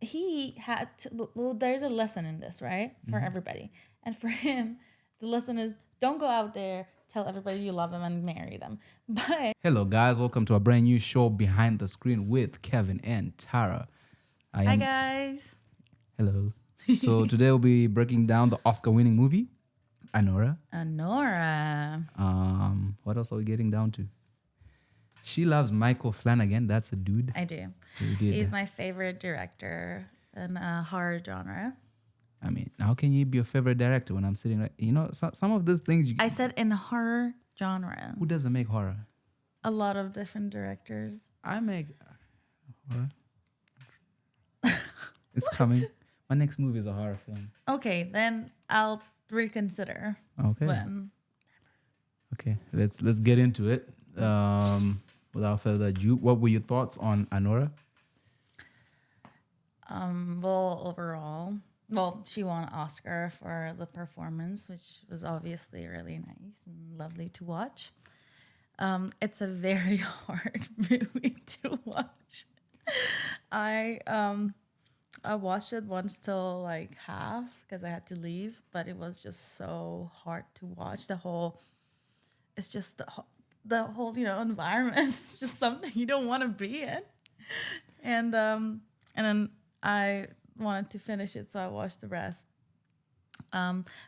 he had to, well, there's a lesson in this, right? For everybody. And for him, the lesson is don't go out there, tell everybody you love them and marry them. But Hello, guys. Welcome to a brand new show Behind the Screen with Kevin and Tara. I hi, am. guys. Hello. So today we'll be breaking down the Oscar-winning movie, Anora. Anora. What else are we getting down to? She loves Michael Flanagan. That's a dude. I do. We did. He's my favorite director in horror genre. I mean, how can you be your favorite director when I'm sitting right? You know, some of these things. I said in horror genre. Who doesn't make horror? A lot of different directors. I make horror. It's coming. My next movie is a horror film. Okay, then I'll reconsider. Okay. When. Okay. Let's get into it. Without further ado, what were your thoughts on Anora? Well, overall, she won an Oscar for the performance, which was obviously really nice and lovely to watch. It's a very hard movie to watch. I watched it once till like half because I had to leave, but it was just so hard to watch. It's just the whole environment. It's just something you don't want to be in, and then I wanted to finish it, so I watched the rest,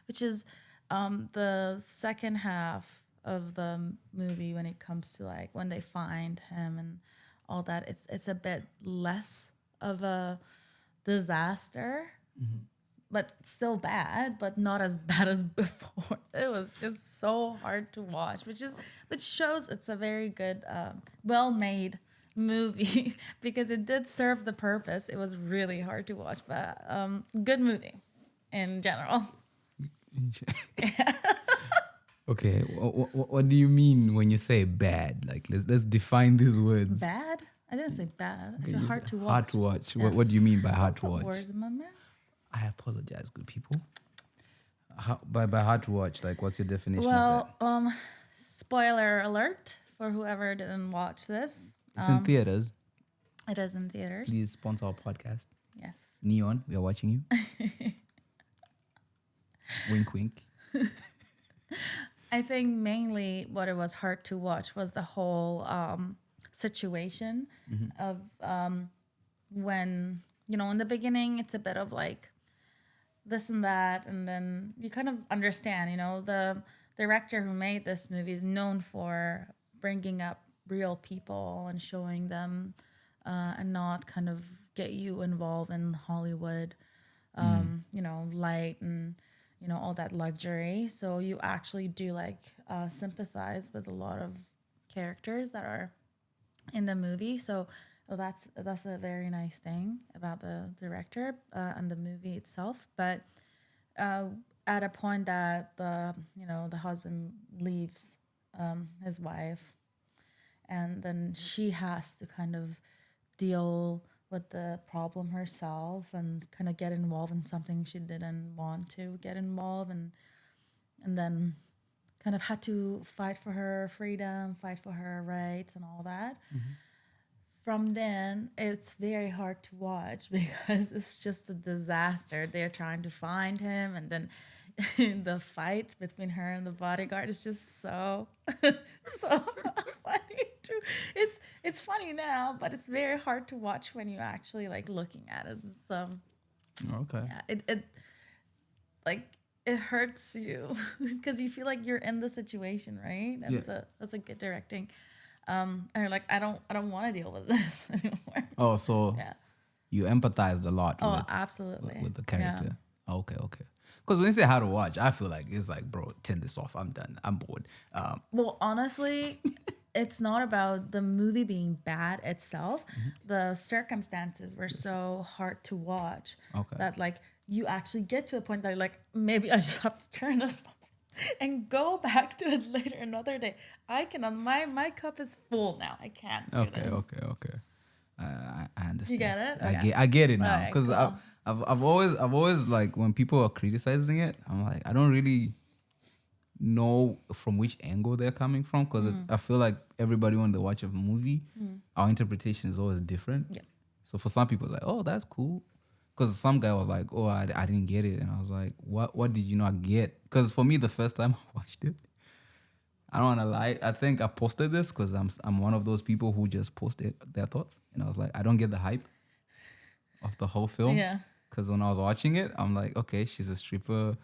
which is the second half of the movie when it comes to like when they find him and all that. It's a bit less of a disaster, but still bad, but not as bad as before. It was just so hard to watch, which shows it's a very good, well-made movie because it did serve the purpose. It was really hard to watch, but good movie in general. Okay, what do you mean when you say bad? Like, let's define these words. Bad? I didn't say bad. I Okay, said you hard said to watch. hard to watch. Yes. What do you mean by hard to Put watch? words in my mouth. I apologize, good people. By hard to watch, like, what's your definition of that? Well, spoiler alert for whoever didn't watch this. It's in theaters. It is in theaters. Please sponsor our podcast. Yes. Neon, we are watching you. Wink, wink. I think mainly what it was hard to watch was the whole situation of when, in the beginning, it's a bit of like this and that. And then you kind of understand, the director who made this movie is known for bringing up real people and showing them and not kind of get you involved in Hollywood, light and all that luxury. So you actually do like sympathize with a lot of characters that are in the movie. So that's a very nice thing about the director and the movie itself. But at a point that the husband leaves his wife, and then she has to kind of deal with the problem herself and kind of get involved in something she didn't want to get involved and then kind of had to fight for her freedom, fight for her rights and all that. From then, it's very hard to watch because it's just a disaster. They're trying to find him, and then the fight between her and the bodyguard is just so funny too. It's funny now, but it's very hard to watch when you actually like looking at it. So Okay. yeah, it hurts you because you feel like you're in the situation, right? That's a good directing. And you're like, I don't want to deal with this anymore. Oh, so Yeah. you empathized a lot Oh, with, absolutely. with the character. Okay. Because when you say how to watch, I feel like it's like, bro, turn this off. I'm done. I'm bored. Well, honestly, it's not about the movie being bad itself. The circumstances were so hard to watch that like you actually get to a point that you're like, maybe I just have to turn this off and go back to it later another day. I cannot. My cup is full now. I can't do this. Okay. I understand. You get it? I Okay. I get it now Alright, because cool. I've always like when people are criticizing it, I'm like I don't really know from which angle they're coming from because I feel like everybody when they watch a movie, our interpretation is always different. Yeah. So for some people, like, oh, that's cool. because some guy was like, "Oh, I didn't get it," and I was like, "What did you not get?" Because for me, the first time I watched it, I don't want to lie. I think I posted this because I'm one of those people who just posted their thoughts, and I was like, I don't get the hype of the whole film. Yeah. Because when I was watching it, I'm like, okay, she's a stripper.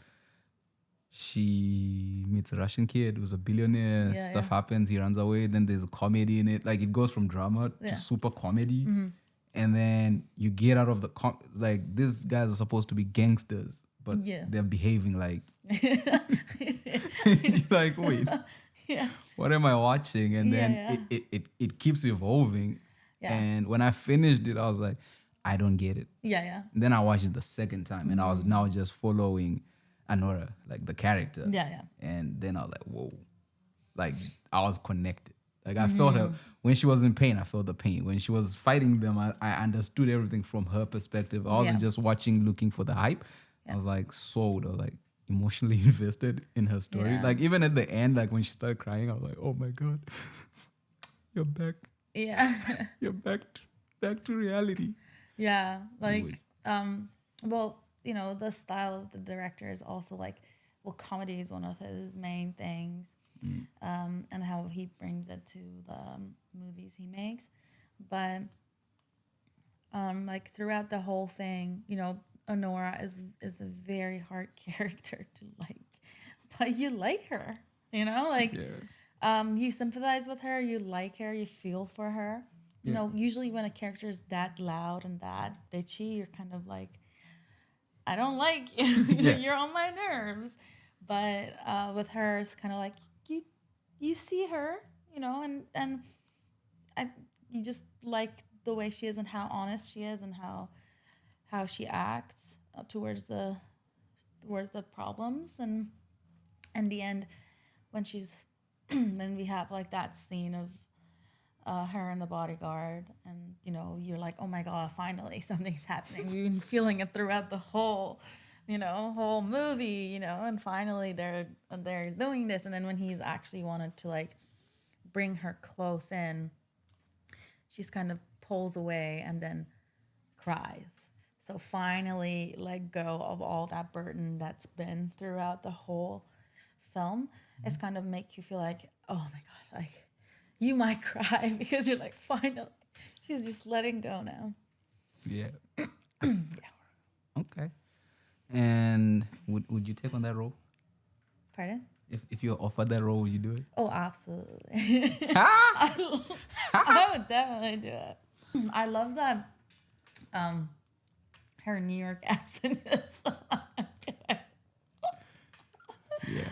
She meets a Russian kid who's a billionaire. Yeah, Stuff yeah. happens. He runs away. Then there's a comedy in it. Like it goes from drama Yeah. to super comedy. Mm-hmm. And then you get out of the like these guys are supposed to be gangsters, but Yeah. they're behaving like you're like, wait, Yeah. what am I watching? And then Yeah. it keeps evolving. Yeah. And when I finished it, I was like, I don't get it. Yeah, yeah. And then I watched it the second time, and I was now just following Anora, like the character. Yeah, yeah. And then I was like, whoa, like I was connected. Like I felt her when she was in pain. I felt the pain when she was fighting them. I understood everything from her perspective. I wasn't Yeah. just watching, looking for the hype. Yeah. I was like sold. I was like emotionally invested in her story. Yeah. Like even at the end, like when she started crying, I was like, oh my god, you're back. Yeah. You're back to reality. Yeah. Like, Would. well, you know, the style of the director is also like, well, comedy is one of his main things, and how he brings it to the movies he makes. But, like throughout the whole thing, you know, Anora is a very hard character to like, but you like her, you know, like, you sympathize with her, you like her, you feel for her. You know, usually when a character is that loud and that bitchy, you're kind of like, I don't like you. You're on my nerves. But with her, it's kind of like you see her, you know, and you just like the way she is and how honest she is and how she acts towards the problems. And in the end, when she's when we have like that scene of her and the bodyguard, and you know, you're like, oh my god, finally something's happening. We've been feeling it throughout the whole movie, you know, and finally they're doing this. And then when he's actually wanted to like bring her close in, she's kind of pulls away and then cries. So finally let go of all that burden that's been throughout the whole film. It's kind of make you feel like, oh my god, like you might cry because you're like, finally, she's just letting go now. Yeah. Okay. And would you take on that role? Pardon? If you were offered that role, would you do it? Oh, absolutely. I would definitely do it. I love that her New York accent is so Yeah.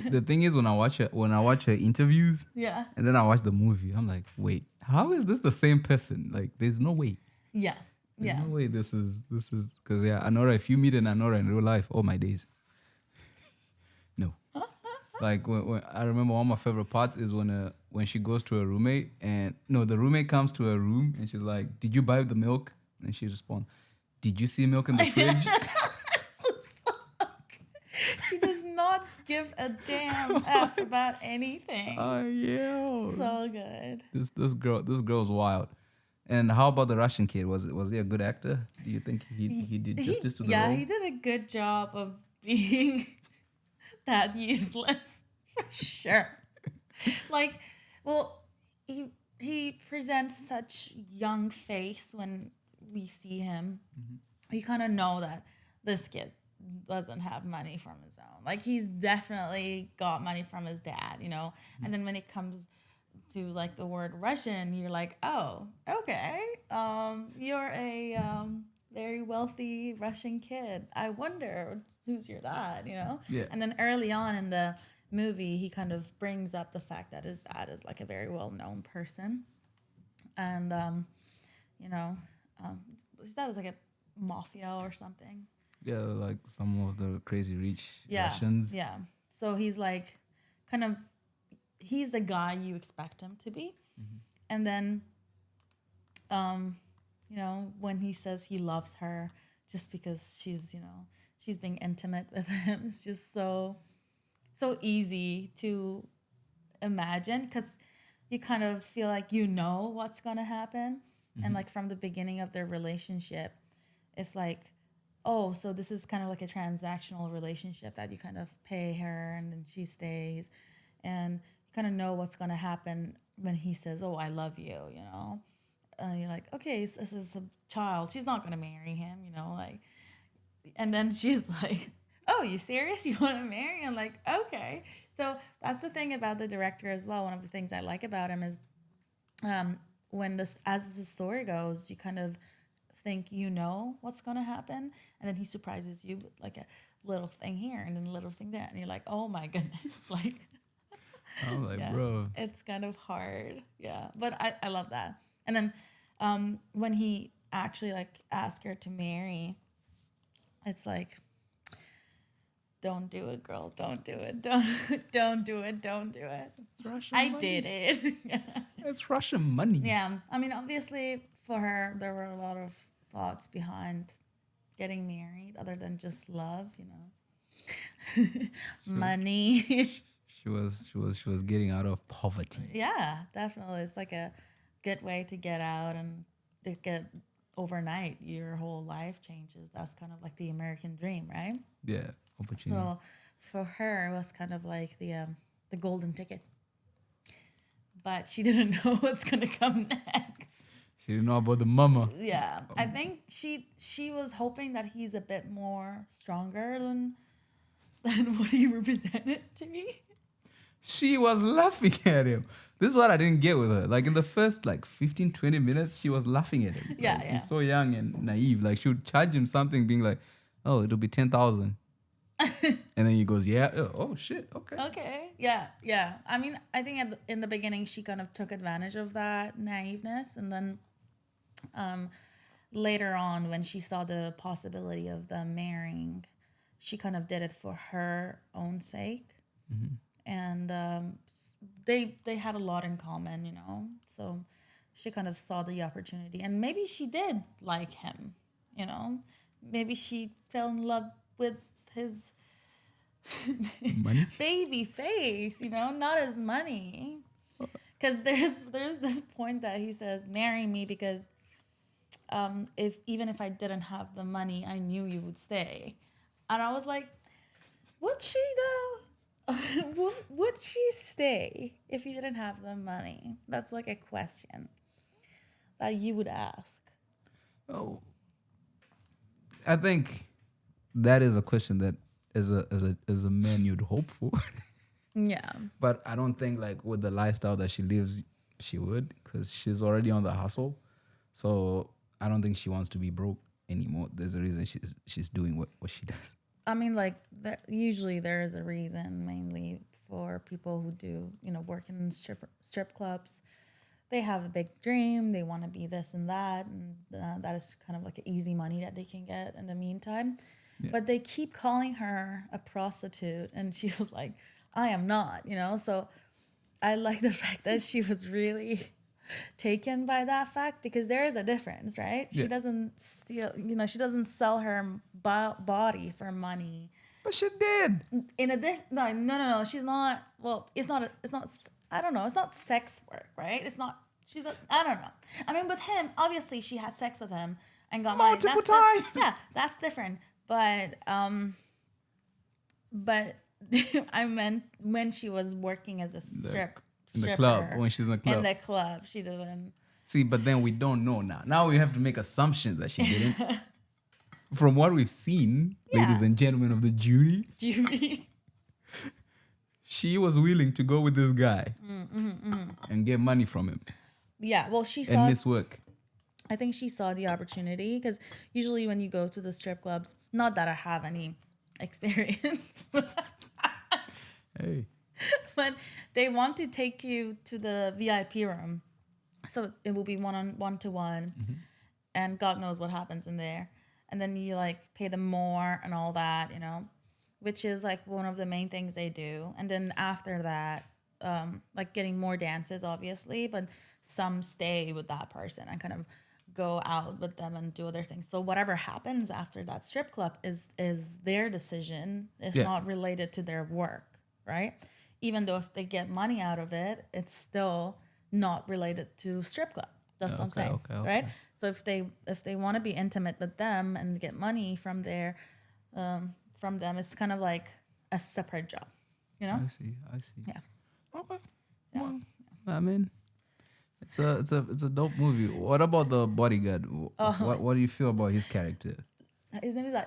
The thing is, when I watch her interviews, and then I watch the movie, I'm like, wait, how is this the same person? Like, there's no way. Yeah. There's no way this is because Anora. If you meet an Anora in real life, oh my days. No. Like when I remember one of my favorite parts is when she goes to her roommate, and no, the roommate comes to her room and she's like, "Did you buy the milk?" And she responds, "Did you see milk in the fridge?" She does not give a damn F about anything. Oh yeah. So good. This girl's wild. And how about the Russian kid? Was he a good actor? Do you think he did justice to the role? Yeah, he did a good job of being that useless for sure. Like, well, he presents such young face when we see him. Mm-hmm. You kind of know that this kid doesn't have money from his own. Like, he's definitely got money from his dad, you know. Mm-hmm. And then when it comes to like the word Russian, you're like, oh, okay, you're a very wealthy Russian kid. I wonder who's your dad, you know? Yeah. And then early on in the movie, he kind of brings up the fact that his dad is like a very well-known person, and his dad is like a mafia or something. Yeah, like some of the crazy rich Yeah, Russians. yeah. So he's like, kind of, he's the guy you expect him to be. Mm-hmm. And then, when he says he loves her just because she's being intimate with him, it's just so easy to imagine, because you kind of feel like you know what's going to happen. Mm-hmm. And like from the beginning of their relationship, it's like, oh, so this is kind of like a transactional relationship that you kind of pay her and then she stays, and you kind of know what's going to happen when he says, oh, I love you, you know. You're like, okay, so this is a child. She's not going to marry him, you know, like, and then she's like, oh, you serious? You want to marry? I'm like, okay. So that's the thing about the director as well. One of the things I like about him is when this, as the story goes, you kind of think you know what's going to happen, and then he surprises you with like a little thing here and then a little thing there, and you're like, oh my goodness, like, I'm like, yeah, bro. it's kind of hard, yeah, but I love that. And then when he actually like asked her to marry, it's like, don't do it, girl, don't do it, don't do it, don't do it. It's Russian I money. did it. It's Russian money. Yeah, I mean, obviously for her there were a lot of thoughts behind getting married other than just love, you know. Money. She was getting out of poverty. Yeah, definitely. It's like a good way to get out and to get overnight your whole life changes. That's kind of like the American dream, right? Yeah, opportunity. So for her it was kind of like the golden ticket. But she didn't know what's gonna come next. She didn't know about the mama. Yeah, I think she was hoping that he's a bit more stronger than what he represented to me. She was laughing at him. This is what I didn't get with her. Like in the first like 15, 20 minutes, she was laughing at him. Yeah, Like, yeah. He's so young and naive. Like she would charge him something being like, oh, it'll be 10,000. And then he goes, yeah. Oh, shit. Okay. Okay, yeah, yeah. I mean, I think in the beginning she kind of took advantage of that naiveness, and then later on when she saw the possibility of them marrying, she kind of did it for her own sake. And they had a lot in common, you know. So she kind of saw the opportunity, and maybe she did like him, you know. Maybe she fell in love with his Money? baby face, you know, not his money. Because there's this point that he says, "Marry me because if even if I didn't have the money, I knew you would stay." And I was like, would she though? would she stay if he didn't have the money? That's like a question that you would ask. Oh. I think that is a question that as a man you'd hope for. Yeah. But I don't think like with the lifestyle that she lives, she would, because she's already on the hustle. So I don't think she wants to be broke anymore. There's a reason she's doing what she does. I mean, like, usually there is a reason, mainly for people who do, you know, work in strip clubs. They have a big dream. They want to be this and that. And that is kind of like easy money that they can get in the meantime. Yeah. But they keep calling her a prostitute. And she was like, I am not, you know? So I like the fact that she was really taken by that fact, because there is a difference, right? She Yeah. doesn't steal, you know, she doesn't sell her body for money. But she did. In a no, she's not. Well, it's not. I don't know. It's not sex work, right? It's not. I don't know. I mean, with him, obviously, she had sex with him and got married. Multiple times. Yeah, that's different. But I meant when she was working as a stripper. In the club, when she's in the club. In the club, she didn't. See, but then we don't know now. Now we have to make assumptions that she didn't. From what we've seen, Yeah. ladies and gentlemen of the jury, Judy. she was willing to go with this guy and get money from him Yeah, well, she and saw. miss work. I think she saw the opportunity, because usually when you go to the strip clubs, not that I have any experience, Hey. but they want to take you to the VIP room. So it will be one-to-one, and God knows what happens in there. And then you like pay them more and all that, you know, which is like one of the main things they do. And then after that, like getting more dances, obviously, but some stay with that person and kind of go out with them and do other things. So whatever happens after that strip club is their decision. It's Yeah. not related to their work, right? Even though if they get money out of it, it's still not related to strip club. That's what I'm Okay, saying, okay. right? So if they want to be intimate with them and get money from them, it's kind of like a separate job, you know? I see. I see. Yeah. Okay. Yeah. Well, I mean, it's a dope movie. What about the bodyguard? What do you feel about his character? His name is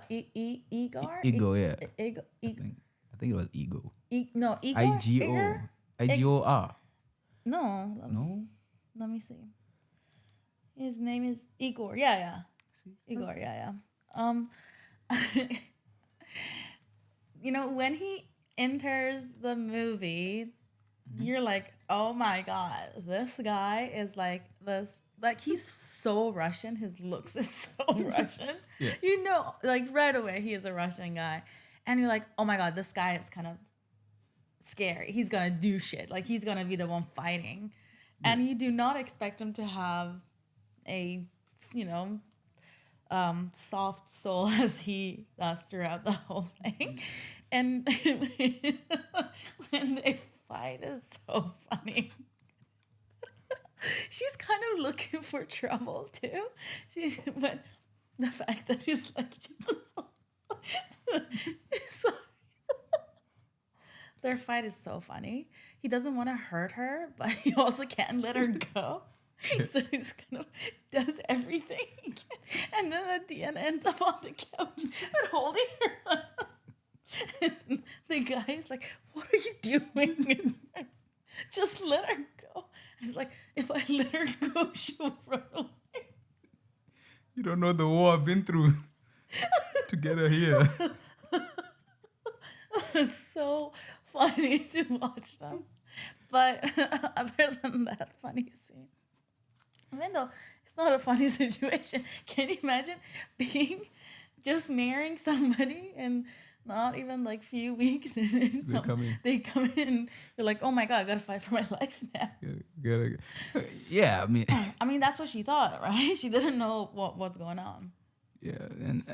Igor. Ego, yeah. Igor. I think it was Ego. No, Igor. IGO. IGOR. No. No? Let me see. His name is Igor. Yeah, yeah. See? Igor. Yeah, yeah. When he enters the movie, you're like, oh my god, this guy is like this. Like he's so Russian. His looks is so Russian. Yeah. Like right away, he is a Russian guy, and you're like, oh my god, this guy is kind of scary. He's gonna do shit. Like he's gonna be the one fighting, and you do not expect him to have a soft soul as he does throughout the whole thing. And when they fight is so funny. She's kind of looking for trouble too. But the fact that she's like, their fight is so funny. He doesn't want to hurt her, but he also can't let her go. So he's kind of does everything he can. And then at the end ends up on the couch and holding her. And the guy is like, what are you doing? Just let her go. And he's like, if I let her go, she'll run away. You don't know the war I've been through to get her here. It's so funny to watch them. But other than that funny scene, even though it's not a funny situation, can you imagine just marrying somebody and not even like few weeks and they come in, they're like, oh my god, I gotta fight for my life now. Yeah, I mean that's what she thought, right? She didn't know what's going on. Yeah, and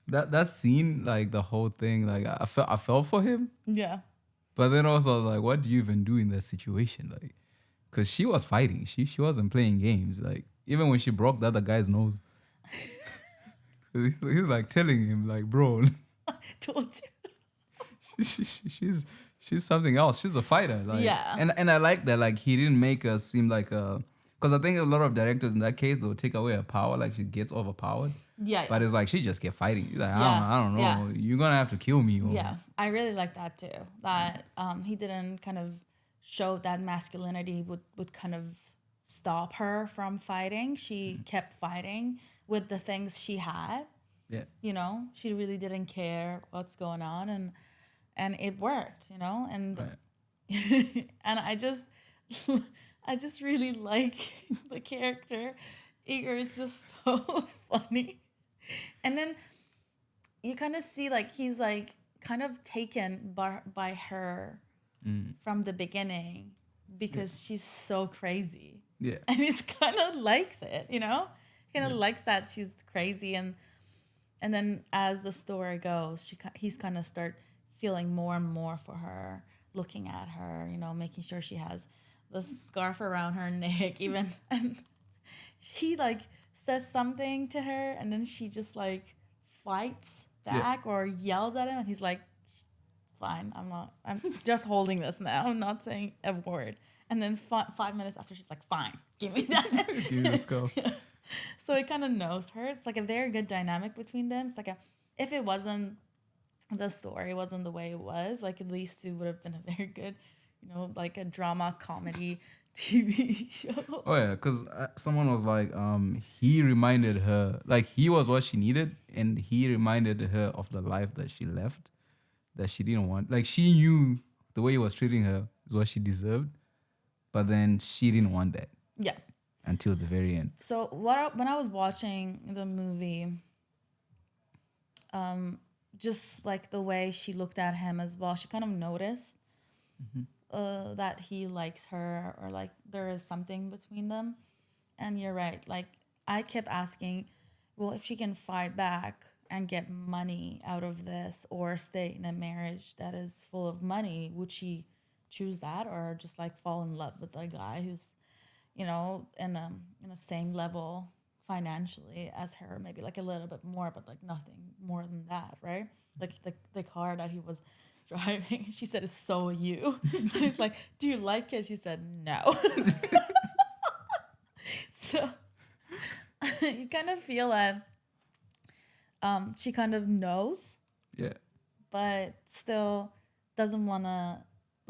that scene, like the whole thing, like I felt for him. Yeah. But then also I was like, what do you even do in that situation? Like, because she was fighting. She wasn't playing games. Like, even when she broke the other guy's nose. He's like telling him, like, bro. I told you. She's something else. She's a fighter. Like, yeah. And I like that. Like, he didn't make her seem like a... Because I think a lot of directors in that case, they'll take away her power. Like, she gets overpowered. Yeah. But it's like, she just kept fighting. She's like, yeah. I don't know. Yeah. You're going to have to kill me. Or... Yeah. I really like that too. That he didn't kind of show that masculinity would kind of stop her from fighting. She kept fighting with the things she had. Yeah. She really didn't care what's going on and it worked, and right. and I just really like the character. Igor is just so funny. And then you kind of see like he's like kind of taken by her from the beginning because she's so crazy. Yeah. And he kind of likes it, He kind of likes that she's crazy. And then as the story goes, he's kind of start feeling more and more for her, looking at her, making sure she has the scarf around her neck even. And he like says something to her and then she just like fights back or yells at him and he's like, fine, I'm just holding this now. I'm not saying a word. And then 5 minutes after, she's like, fine, give me that. Give me the scarf. Yeah. So he kind of knows her. It's like a very good dynamic between them. It's like if it wasn't, the story wasn't the way it was, like at least it would have been a very good, like a drama comedy TV show. Oh yeah, because someone was like, he reminded her, like he was what she needed, and he reminded her of the life that she left, that she didn't want. Like she knew the way he was treating her is what she deserved, but then she didn't want that. Yeah. Until the very end. So when I was watching the movie, just like the way she looked at him as well, she kind of noticed that he likes her or like there is something between them. And you're right. Like I kept asking, well, if she can fight back and get money out of this or stay in a marriage that is full of money, would she choose that or just like fall in love with a guy who's in a same level financially as her, maybe like a little bit more, but like nothing more than that, right? Like the car that he was driving, she said, is so you. And he's like, do you like it? She said, no. So you kind of feel that she kind of knows, Yeah. but still doesn't want to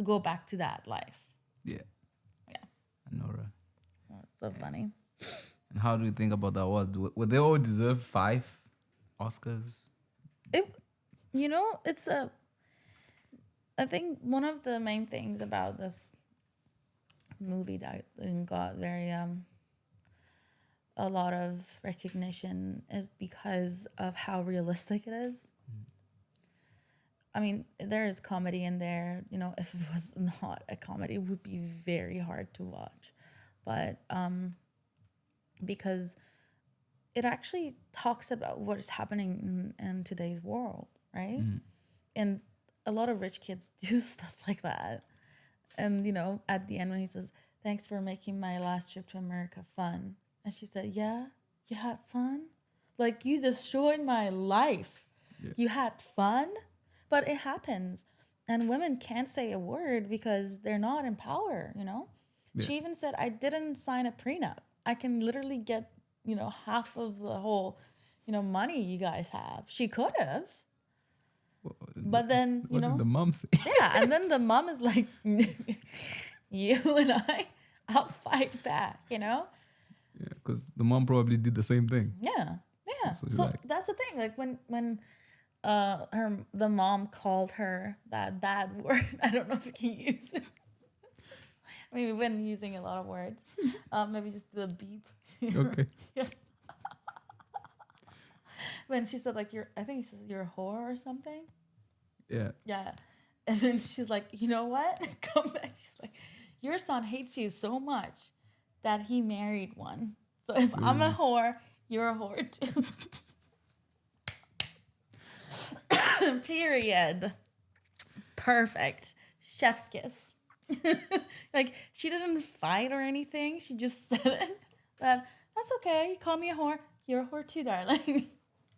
go back to that life. Yeah. Yeah. Anora. Oh, it's so funny. And how do you think about the awards? Would they all deserve 5 Oscars? It's I think one of the main things about this movie that got very a lot of recognition is because of how realistic it is. I mean, there is comedy in there. If it was not a comedy, it would be very hard to watch. But because it actually talks about what is happening in today's world, right? And a lot of rich kids do stuff like that. And, at the end when he says, thanks for making my last trip to America fun. And she said, yeah, you had fun? Like, you destroyed my life. Yeah. You had fun? But it happens. And women can't say a word because they're not in power, Yeah. She even said, I didn't sign a prenup. I can literally get, half of the whole, money you guys have. She could have. But then, What did the mom say? yeah, and then the mom is like, you and I'll fight back, Yeah, because the mom probably did the same thing. Yeah, yeah. So she's So like- that's the thing. Like when the mom called her that bad word. I don't know if we can use it. I mean, we've been using a lot of words. Maybe just do a beep. Okay. Yeah. When she said like I think she said you're a whore or something. Yeah. Yeah. And then she's like, you know what? Come back. She's like, your son hates you so much that he married one. So if I'm a whore, you're a whore too. Period. Perfect. Chef's kiss. Like, she didn't fight or anything. She just said it. But that's okay. You call me a whore. You're a whore too, darling.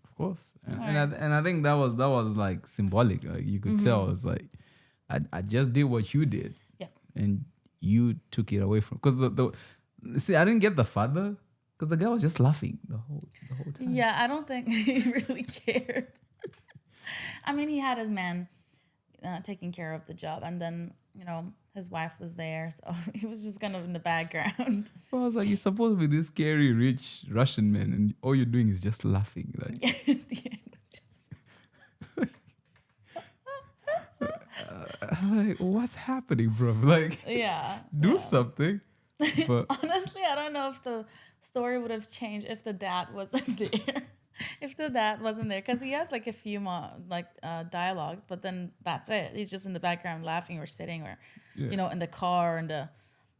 Of course. And I think that was like symbolic. Like, you could tell it's like, I just did what you did. Yeah. And you took it away from, because see, I didn't get the father, because the guy was just laughing the whole time. Yeah, I don't think he really cared. I mean, he had his man taking care of the job, and then, his wife was there, so he was just kind of in the background. Well, I was like, you're supposed to be this scary, rich Russian man, and all you're doing is just laughing. Like, At the end, it was just... I'm like, what's happening, bro? Like, Yeah. do yeah. something. But Honestly, I don't know if the story would have changed if the dad wasn't there. If the dad wasn't there, because he has like a few more dialogues, but then that's it. He's just in the background laughing or sitting or, yeah. in the car, and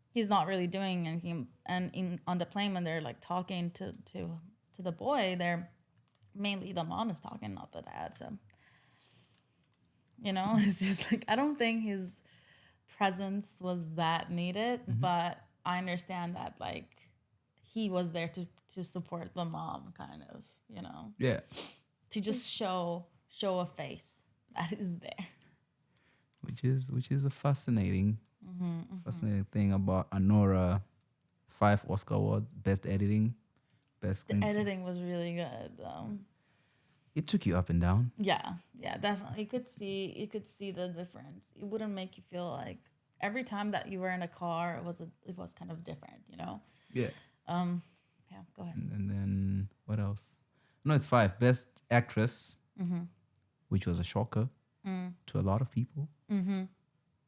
he's not really doing anything. And on the plane when they're like talking to the boy, they're mainly the mom is talking, not the dad. So, it's just like, I don't think his presence was that needed, but I understand that like he was there to support the mom, kind of, Yeah. to just show a face that is there. Which is a fascinating thing about Anora. 5 Oscar awards: best editing, best The screenplay. editing was really good, though. It took you up and down. Yeah, definitely. You could see the difference. It wouldn't make you feel like every time that you were in a car, it was kind of different, Yeah. Yeah, go ahead. And then what else? No, it's 5. Best actress, which was a shocker to a lot of people.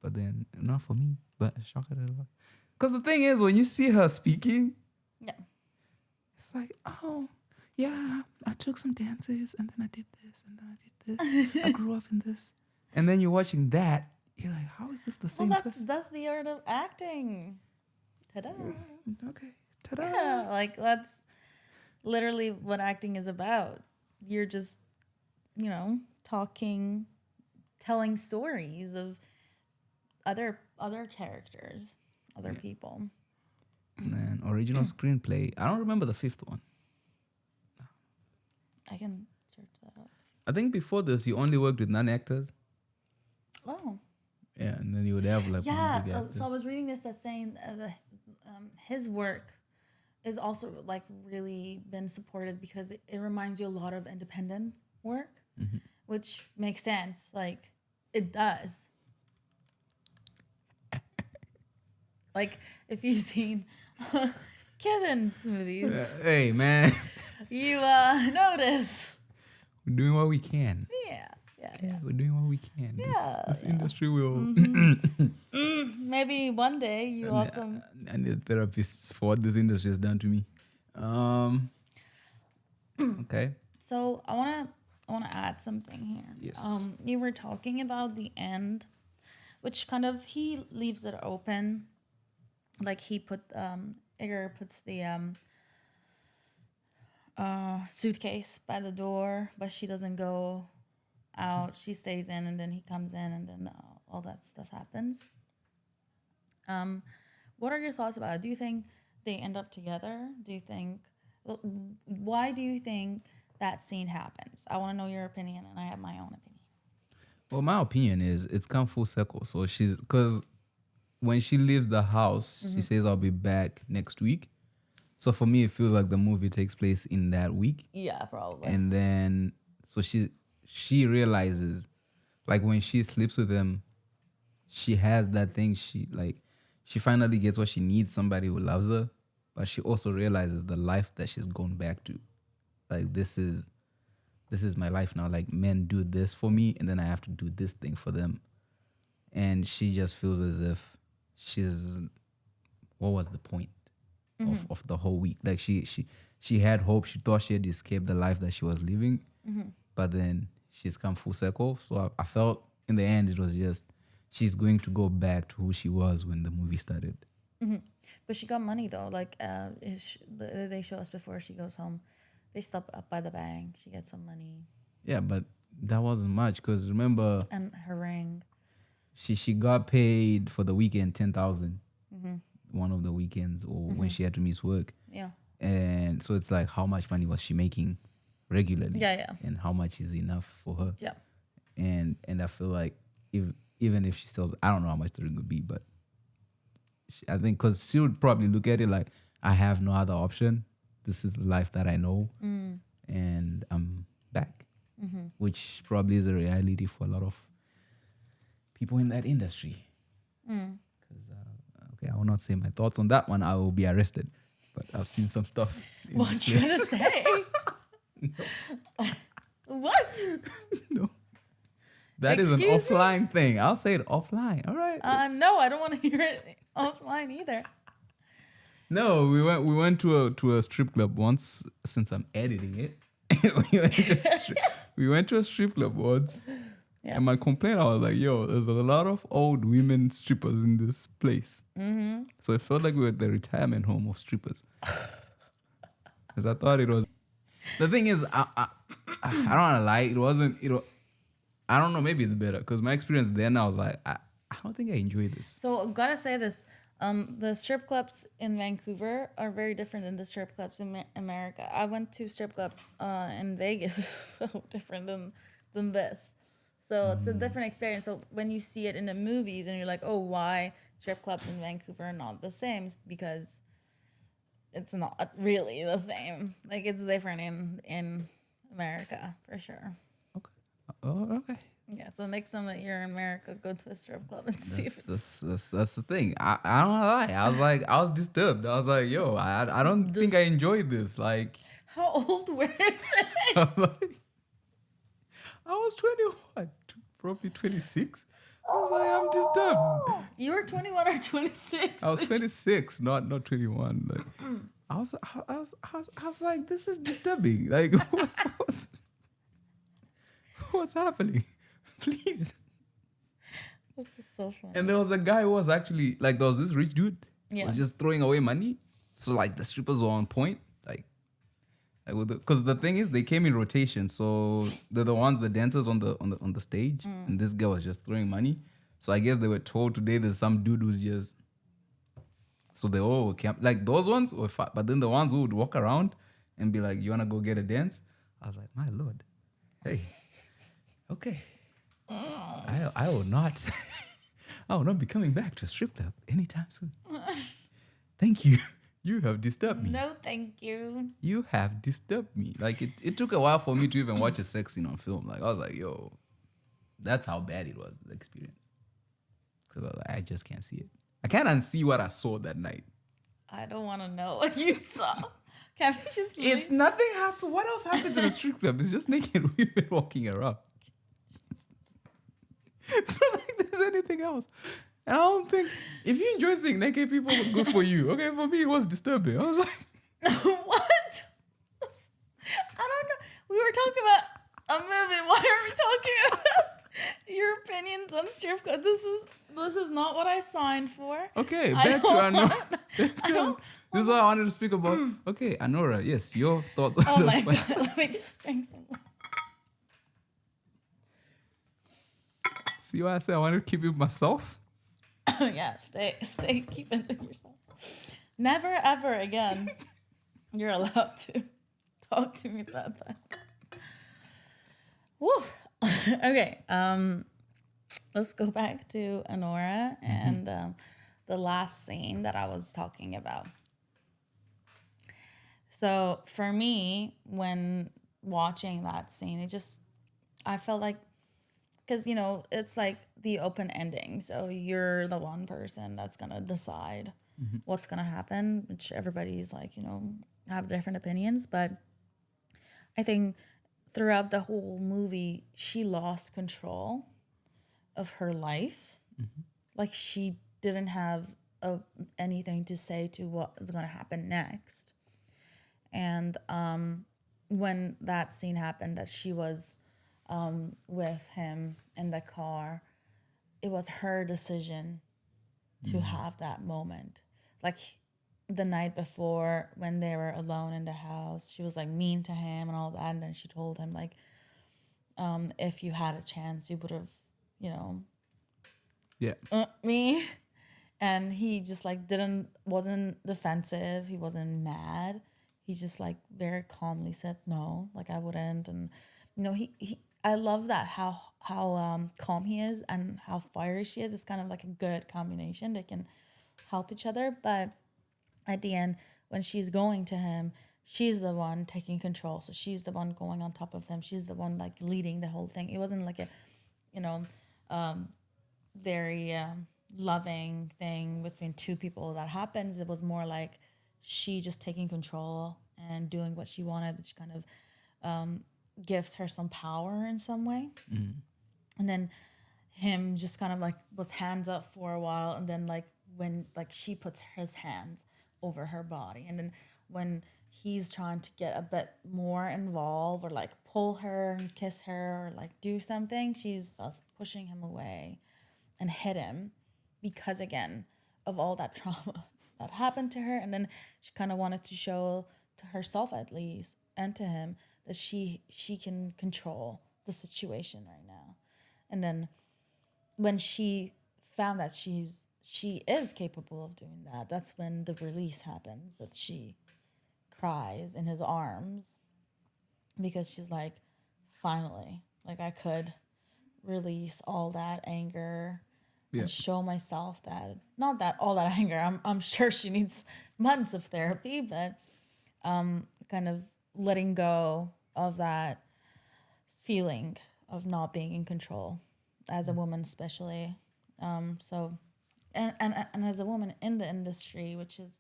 But then not for me, but a shocker to a lot. Because the thing is, when you see her speaking, Yeah. it's like, oh, yeah, I took some dances, and then I did this, and then I did this. I grew up in this. And then you're watching that, you're like, how is this the same person? That's the art of acting. Ta-da. Okay, ta-da. Yeah, like that's literally what acting is about. You're just, talking, telling stories of other characters, other people. And then original screenplay. I don't remember the 5th one. I can search that up. I think before this, you only worked with non-actors. Oh. Yeah, and then you would have like one Yeah. big actor. So I was reading this that's saying his work is also like really been supported because it reminds you a lot of independent work, which makes sense. Like it does. Like if you've seen Kevin's movies, Hey, man, you notice. we're doing what we can. Yeah. Yeah, we're doing what we can. This Yeah. industry will. Maybe one day you also. I need therapists for what this industry has done to me. Okay. So I wanna add something here. Yes. You were talking about the end, which kind of he leaves it open. Like he Igor puts the suitcase by the door, but she doesn't go out. She stays in, and then he comes in, and then all that stuff happens. What are your thoughts about it? Do you think they end up together? Do you think? Why do you think that scene happens? I want to know your opinion, and I have my own opinion. Well, my opinion is it's come full circle. So because when she leaves the house, she says, I'll be back next week. So for me, it feels like the movie takes place in that week. Yeah, probably. And then, so she realizes, like when she sleeps with him, she has that thing. She finally gets what she needs, somebody who loves her. But she also realizes the life that she's gone back to. Like this is my life now. Like men do this for me, and then I have to do this thing for them. And she just feels as if what was the point of the whole week? Like she had hope. She thought she had escaped the life that she was living, but then she's come full circle. So I felt in the end it was just she's going to go back to who she was when the movie started. But she got money though. Like they show us before she goes home. They stop up by the bank. She gets some money. Yeah, but that wasn't much because remember, And her ring. She got paid for the weekend 10,000, one of the weekends or when she had to miss work. Yeah. And so it's like how much money was she making regularly? Yeah. And how much is enough for her? Yeah. And I feel like even if she sells, I don't know how much the ring would be, but I think because she would probably look at it like I have no other option. This is the life that I know, and I'm back, which probably is a reality for a lot of people in that industry. Okay, I will not say my thoughts on that one. I will be arrested, but I've seen some stuff. What you gonna say? What? No. That is an Excuse me? offline thing. I'll say it offline. All right. No, I don't want to hear it offline either. No, we went to a strip club once. Since I'm editing it, we went to a strip club once. Yeah. And my complaint, I was like, "Yo, there's a lot of old women strippers in this place." So it felt like we were at the retirement home of strippers. Because I thought it was. The thing is, I don't want to lie. It wasn't. I don't know. Maybe it's better because my experience then, I was like, I don't think I enjoy this. So gotta say this. The strip clubs in Vancouver are very different than the strip clubs in America. I went to strip club in Vegas. So different than this. So it's a different experience. So when you see it in the movies and you're like, oh, why strip clubs in Vancouver are not the same? It's because it's not really the same. Like it's different in America for sure. Okay. Oh, okay. Yeah. So next time that you're in America, go to a strip club and see if it's That's the thing. I don't want to lie. I was disturbed. I was like, yo, I don't think I enjoyed this. Like, how old were they? I'm like, I was 21, probably 26. I was like, I'm disturbed. You were 21 or 26? I was 26, not 21. Like, I was like, this is disturbing. Like, what's happening? Please. This is so funny. And there was a guy who was actually like, there was this rich dude who Yeah. was just throwing away money. So like the strippers were on point, because the thing is they came in rotation. So they're the dancers on the stage, and this girl was just throwing money. So I guess they were told today there's some dude who's just. So they all camp like those ones were fat, but then the ones who would walk around and be like, "You wanna go get a dance?" I was like, my lord, hey, okay, I will not, I will not be coming back to a strip club anytime soon. Thank you. You have disturbed me. No, thank you. You have disturbed me. Like it took a while for me to even watch a sex scene on film. Like I was like, yo, that's how bad it was, the experience. Because I was like, I just can't see it. I can't unsee what I saw that night. I don't want to know what you saw. Can we just leave? It's nothing happened. What else happens in a strip club? It's just naked women walking around. It's not like there's anything else. And I don't think, if you enjoy seeing naked people, good for you. Okay, for me, it was disturbing. I was like, What? I don't know. We were talking about a movie. Why are we talking about your opinions on strip club? This is not what I signed for. okay, back to Anora. This is what I wanted to speak about. Okay, Anora, yes, your thoughts on Oh the my fight. god! Let me just drink some. See what I said? I wanted to keep it myself. Yeah, stay, keep it with yourself. Never ever again. You're allowed to talk to me about that. Woo. Okay. Let's go back to Anora and the last scene that I was talking about. So for me, when watching that scene, I felt like, because, it's like the open ending. So you're the one person that's going to decide what's going to happen, which everybody's like, have different opinions. But I think throughout the whole movie, she lost control of her life. Like she didn't have anything to say to what is going to happen next. And when that scene happened, that she was with him in the car, it was her decision to have that moment. Like the night before, when they were alone in the house, she was like mean to him and all that. And then she told him like, if you had a chance, you would have, me. And he just like wasn't defensive. He wasn't mad. He just like very calmly said no, like I wouldn't. And I love that how calm he is and how fiery she is. It's kind of like a good combination. They can help each other. But at the end, when she's going to him, she's the one taking control. So she's the one going on top of him. She's the one like leading the whole thing. It wasn't like a, very loving thing between two people that happens. It was more like she just taking control and doing what she wanted, which kind of gives her some power in some way. And then him just kind of like was hands up for a while, and then like when like she puts his hands over her body, and then when he's trying to get a bit more involved or like pull her and kiss her or like do something, she's pushing him away and hit him because again of all that trauma that happened to her. And then she kind of wanted to show to herself at least and to him that she can control the situation right now. And then when she found that she is capable of doing that, that's when the release happens, that she cries in his arms because she's like, finally, like I could release all that anger and show myself that, not that all that anger, I'm sure she needs months of therapy, but kind of letting go of that feeling of not being in control as a woman, especially. So, and as a woman in the industry, which is,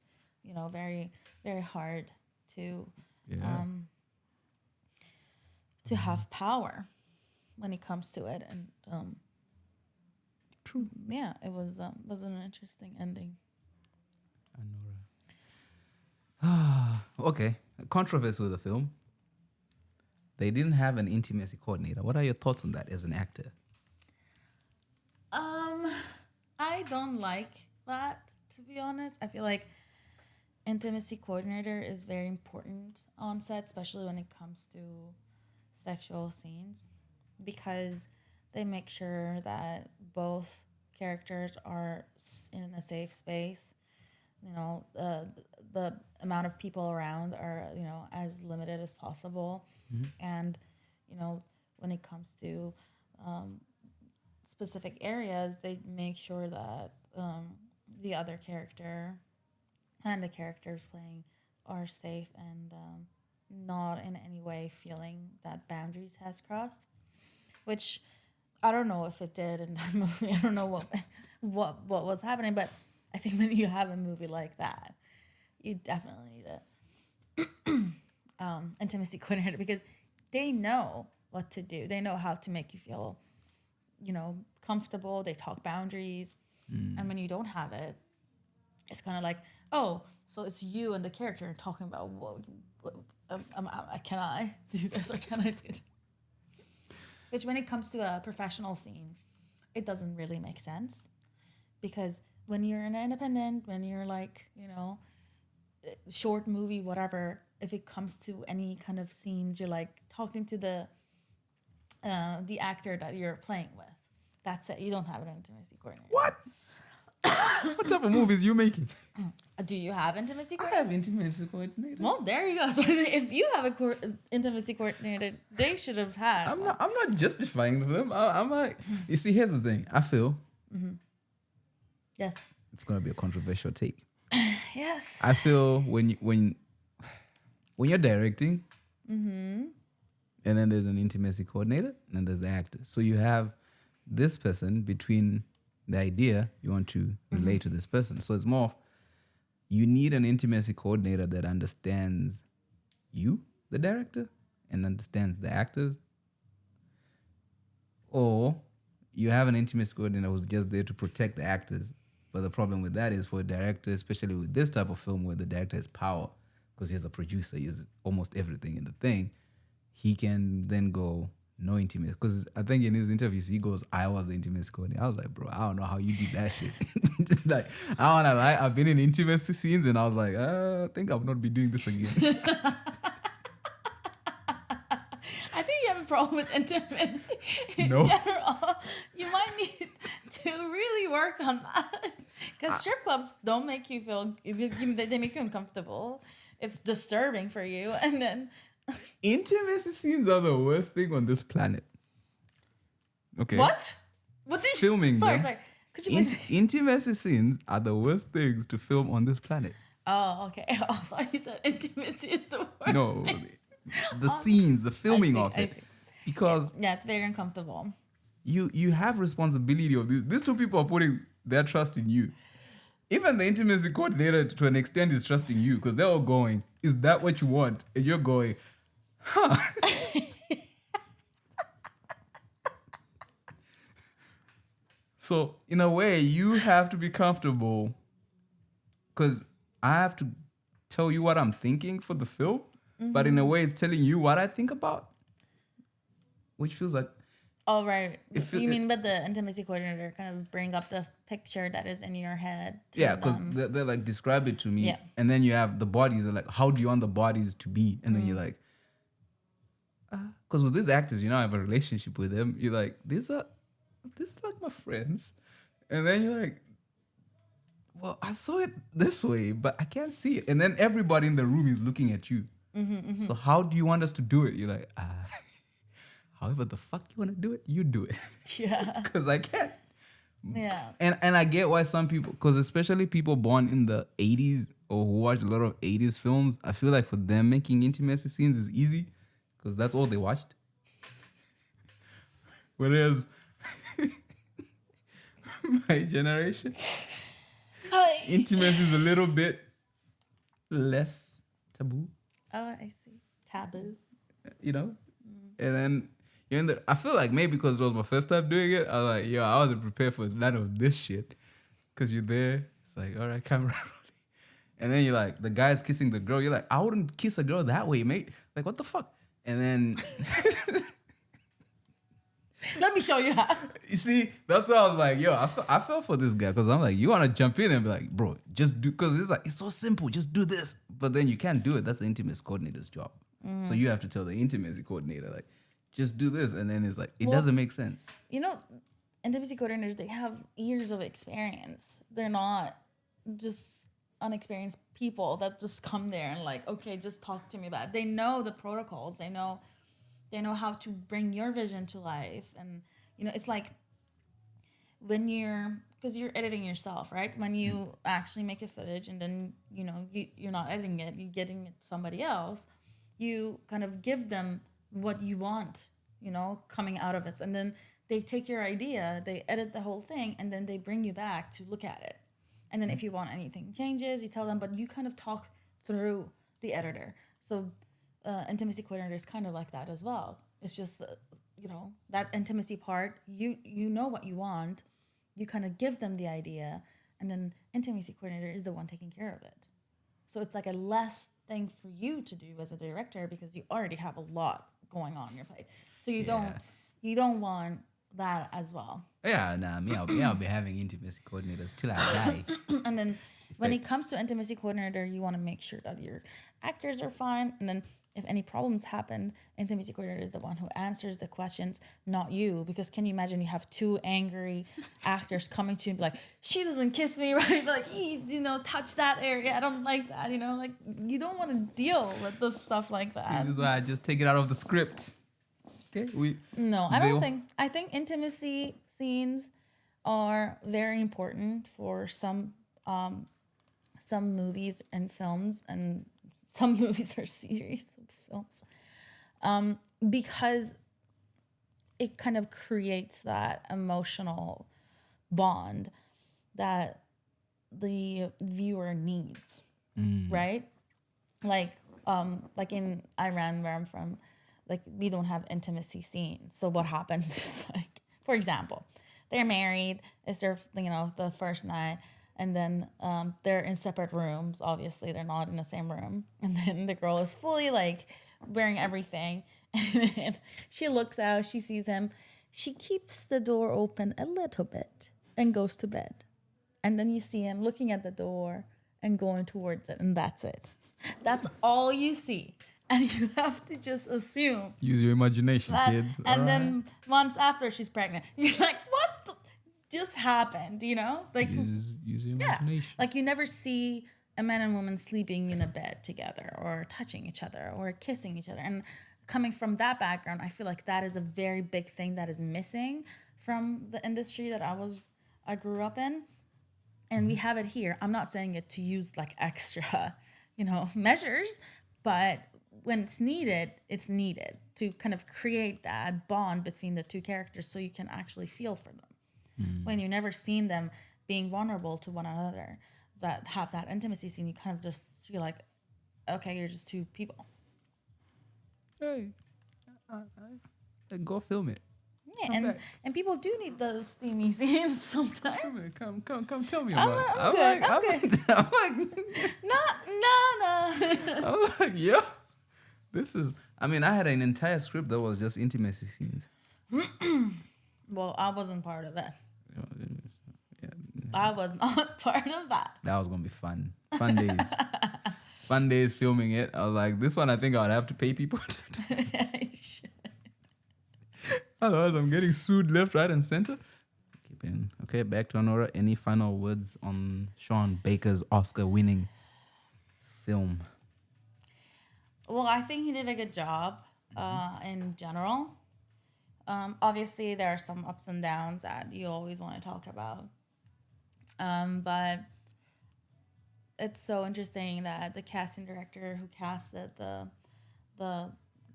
very, very hard to have power when it comes to it. And True. Yeah, it was an interesting ending. Anora. Okay. Controversy with the film. They didn't have an intimacy coordinator. What are your thoughts on that as an actor? I don't like that, to be honest. I feel like intimacy coordinator is very important on set, especially when it comes to sexual scenes, because they make sure that both characters are in a safe space. the amount of people around are, as limited as possible. And, when it comes to specific areas, they make sure that the other character and the characters playing are safe and not in any way feeling that boundaries has crossed, which I don't know if it did in that movie. I don't know what was happening, but I think when you have a movie like that, you definitely need a intimacy coordinator, because they know what to do. They know how to make you feel, comfortable. They talk boundaries, and when you don't have it, it's kind of like, oh, so it's you and the character talking about, well, can I do this or can I do that? Which, when it comes to a professional scene, it doesn't really make sense, because when you're an independent, when you're like, short movie, whatever, if it comes to any kind of scenes, you're like talking to the actor that you're playing with. That's it. You don't have an intimacy coordinator. What? What type of movies you making? Do you have intimacy I coordinator? have intimacy coordinators. Well, there you go. So if you have a intimacy coordinator, they should have had. I'm not justifying them. I'm like, you see, here's the thing. I feel Yes. it's gonna be a controversial take. Yes. I feel when you're directing, and then there's an intimacy coordinator, and then there's the actor. So you have this person between the idea you want to relate to this person. So it's more of, you need an intimacy coordinator that understands you, the director, and understands the actors. Or you have an intimacy coordinator who's just there to protect the actors. But the problem with that is, for a director, especially with this type of film where the director has power, because he's a producer, he's almost everything in the thing, he can then go, no intimacy. Because I think in his interviews, he goes, I was the intimacy coordinator. I was like, bro, I don't know how you did that shit. Just like, I don't wanna lie, I've been in intimacy scenes and I was like, I think I'll not be doing this again. I think you have a problem with intimacy in No. general. You might need to really work on that, because strip clubs don't make you feel. They make you uncomfortable. It's disturbing for you, and then Intimacy scenes are the worst thing on this planet. Okay. what? What did Filming you? Sorry, them. sorry. Could you please? Intimacy scenes are the worst things to film on this planet. Oh, okay. I thought you said intimacy is the worst. No, thing. the scenes, the filming of I it. see. Because Yeah, it's very uncomfortable. you have responsibility of this. These two people are putting their trust in you. Even the intimacy coordinator, to an extent, is trusting you, because they're all going, is that what you want? And you're going, huh. So in a way, you have to be comfortable, because I have to tell you what I'm thinking for the film, but in a way, it's telling you what I think about, which feels like, Oh, right. If You it- mean, but the intimacy coordinator kind of bring up the picture that is in your head. To yeah, because them. they're like, describe it to me. Yeah. And then you have the bodies, they're like, how do you want the bodies to be? And then you're like, because with these actors, you know, I have a relationship with them. You're like, these are like my friends. And then you're like, well, I saw it this way, but I can't see it. And then everybody in the room is looking at you. So how do you want us to do it? You're like, however the fuck you want to do it, you do it. Yeah. Because I can't. Yeah. And I get why some people, because especially people born in the 80s or who watch a lot of 80s films, I feel like for them making intimacy scenes is easy because that's all they watched. Whereas my generation, Hi. intimacy is a little bit less taboo, Oh, I see. Taboo. you know? And then you're in the, I feel like maybe because it was my first time doing it, I was like, yo, I wasn't prepared for none of this shit. Because you're there, it's like, all right, camera rolling. And then you're like, the guy's kissing the girl. You're like, I wouldn't kiss a girl that way, mate. Like, what the fuck? And then, Let me show you how. you see, that's why I was like, yo, I fell for this guy. Because I'm like, you want to jump in and be like, bro, just do, because it's like, it's so simple, just do this. But then you can't do it. That's the intimacy coordinator's job. So you have to tell the intimacy coordinator, like, just do this. And then it's like, it Well, doesn't make sense. You know, intimacy coordinators, they have years of experience. They're not just unexperienced people that just come there and like, okay, just talk to me about it. They know the protocols. They know how to bring your vision to life. And it's like when because you're editing yourself, right? When you actually make a footage and then you're not editing it, you're getting it to somebody else, you kind of give them what you want, coming out of it. And then they take your idea, they edit the whole thing, and then they bring you back to look at it. And then if you want anything changes, you tell them, but you kind of talk through the editor. So intimacy coordinator is kind of like that as well. It's just, that intimacy part, you know what you want, you kind of give them the idea, and then intimacy coordinator is the one taking care of it. So it's like a less thing for you to do as a director because you already have a lot going on your plate. So you don't want that as well. Yeah, nah, me, I'll be having intimacy coordinators till I die. And then when it comes to intimacy coordinator, you want to make sure that your actors are fine. And then if any problems happen, intimacy coordinator is the one who answers the questions, not you. Because can you imagine you have two angry actors coming to you and be like, she doesn't kiss me, right? Like, touch that area. I don't like that, like you don't want to deal with this stuff like that. See, this is why I just take it out of the script. Okay, I think intimacy scenes are very important for some movies and films, and some movies are series of films, because it kind of creates that emotional bond that the viewer needs, right? Like in Iran, where I'm from, like we don't have intimacy scenes. So what happens is, like, for example, they're married. It's their the first night. And then they're in separate rooms. Obviously, they're not in the same room. And then the girl is fully, like, wearing everything. And then she looks out. She sees him. She keeps the door open a little bit and goes to bed. And then you see him looking at the door and going towards it. And that's it. That's all you see. And you have to just assume. Use your imagination, kids. And then months after she's pregnant, you're like, what just happened, like use your imagination. Like you never see a man and woman sleeping in a bed together or touching each other or kissing each other. And coming from that background, I feel like that is a very big thing that is missing from the industry that I grew up in. And we have it here. I'm not saying it to use like extra, measures, but when it's needed to kind of create that bond between the two characters so you can actually feel for them. When you've never seen them being vulnerable to one another, that have that intimacy scene, you kind of just feel like, okay, you're just two people. Hey, go film it. Yeah, and people do need those steamy scenes sometimes. Come tell me about it. I'm like, no. I'm like, yeah. This is, I had an entire script that was just intimacy scenes. Well, I wasn't part of it. Yeah. I was not part of that. That was going to be fun. Fun days. Fun days filming it. I was like, this one I think I would have to pay people to do it. Otherwise, I'm getting sued left, right, and center. Okay, back to Anora. Any final words on Sean Baker's Oscar-winning film? Well, I think he did a good job in general. Obviously, there are some ups and downs that you always want to talk about. But it's so interesting that the casting director who casted the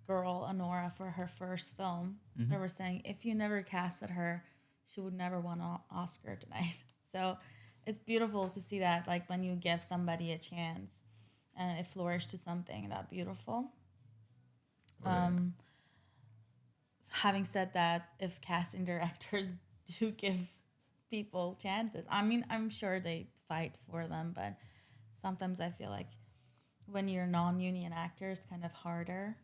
girl, Anora, for her first film, they were saying, if you never casted her, she would never win an Oscar tonight. So it's beautiful to see that, like, when you give somebody a chance and it flourished to something that beautiful. Right. Having said that, if casting directors do give people chances, I'm sure they fight for them, but sometimes I feel like when you're non-union actor, it's kind of harder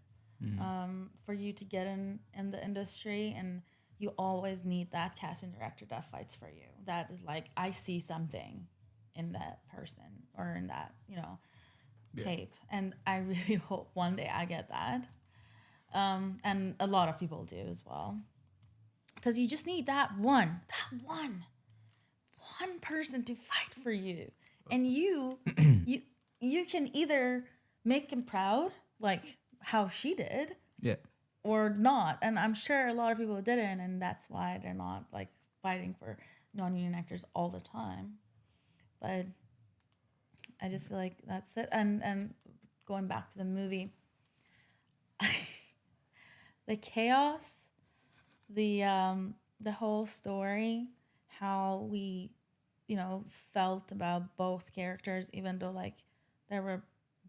for you to get in the industry, and you always need that casting director that fights for you. That is like, I see something in that person or in that, tape. And I really hope one day I get that. And a lot of people do as well. Because you just need that one person to fight for you. And you you can either make him proud, like how she did, Yeah. or not. And I'm sure a lot of people didn't, and that's why they're not like fighting for non-union actors all the time. But I just feel like that's it. And going back to the movie, the chaos, the whole story, how we, felt about both characters, even though like there were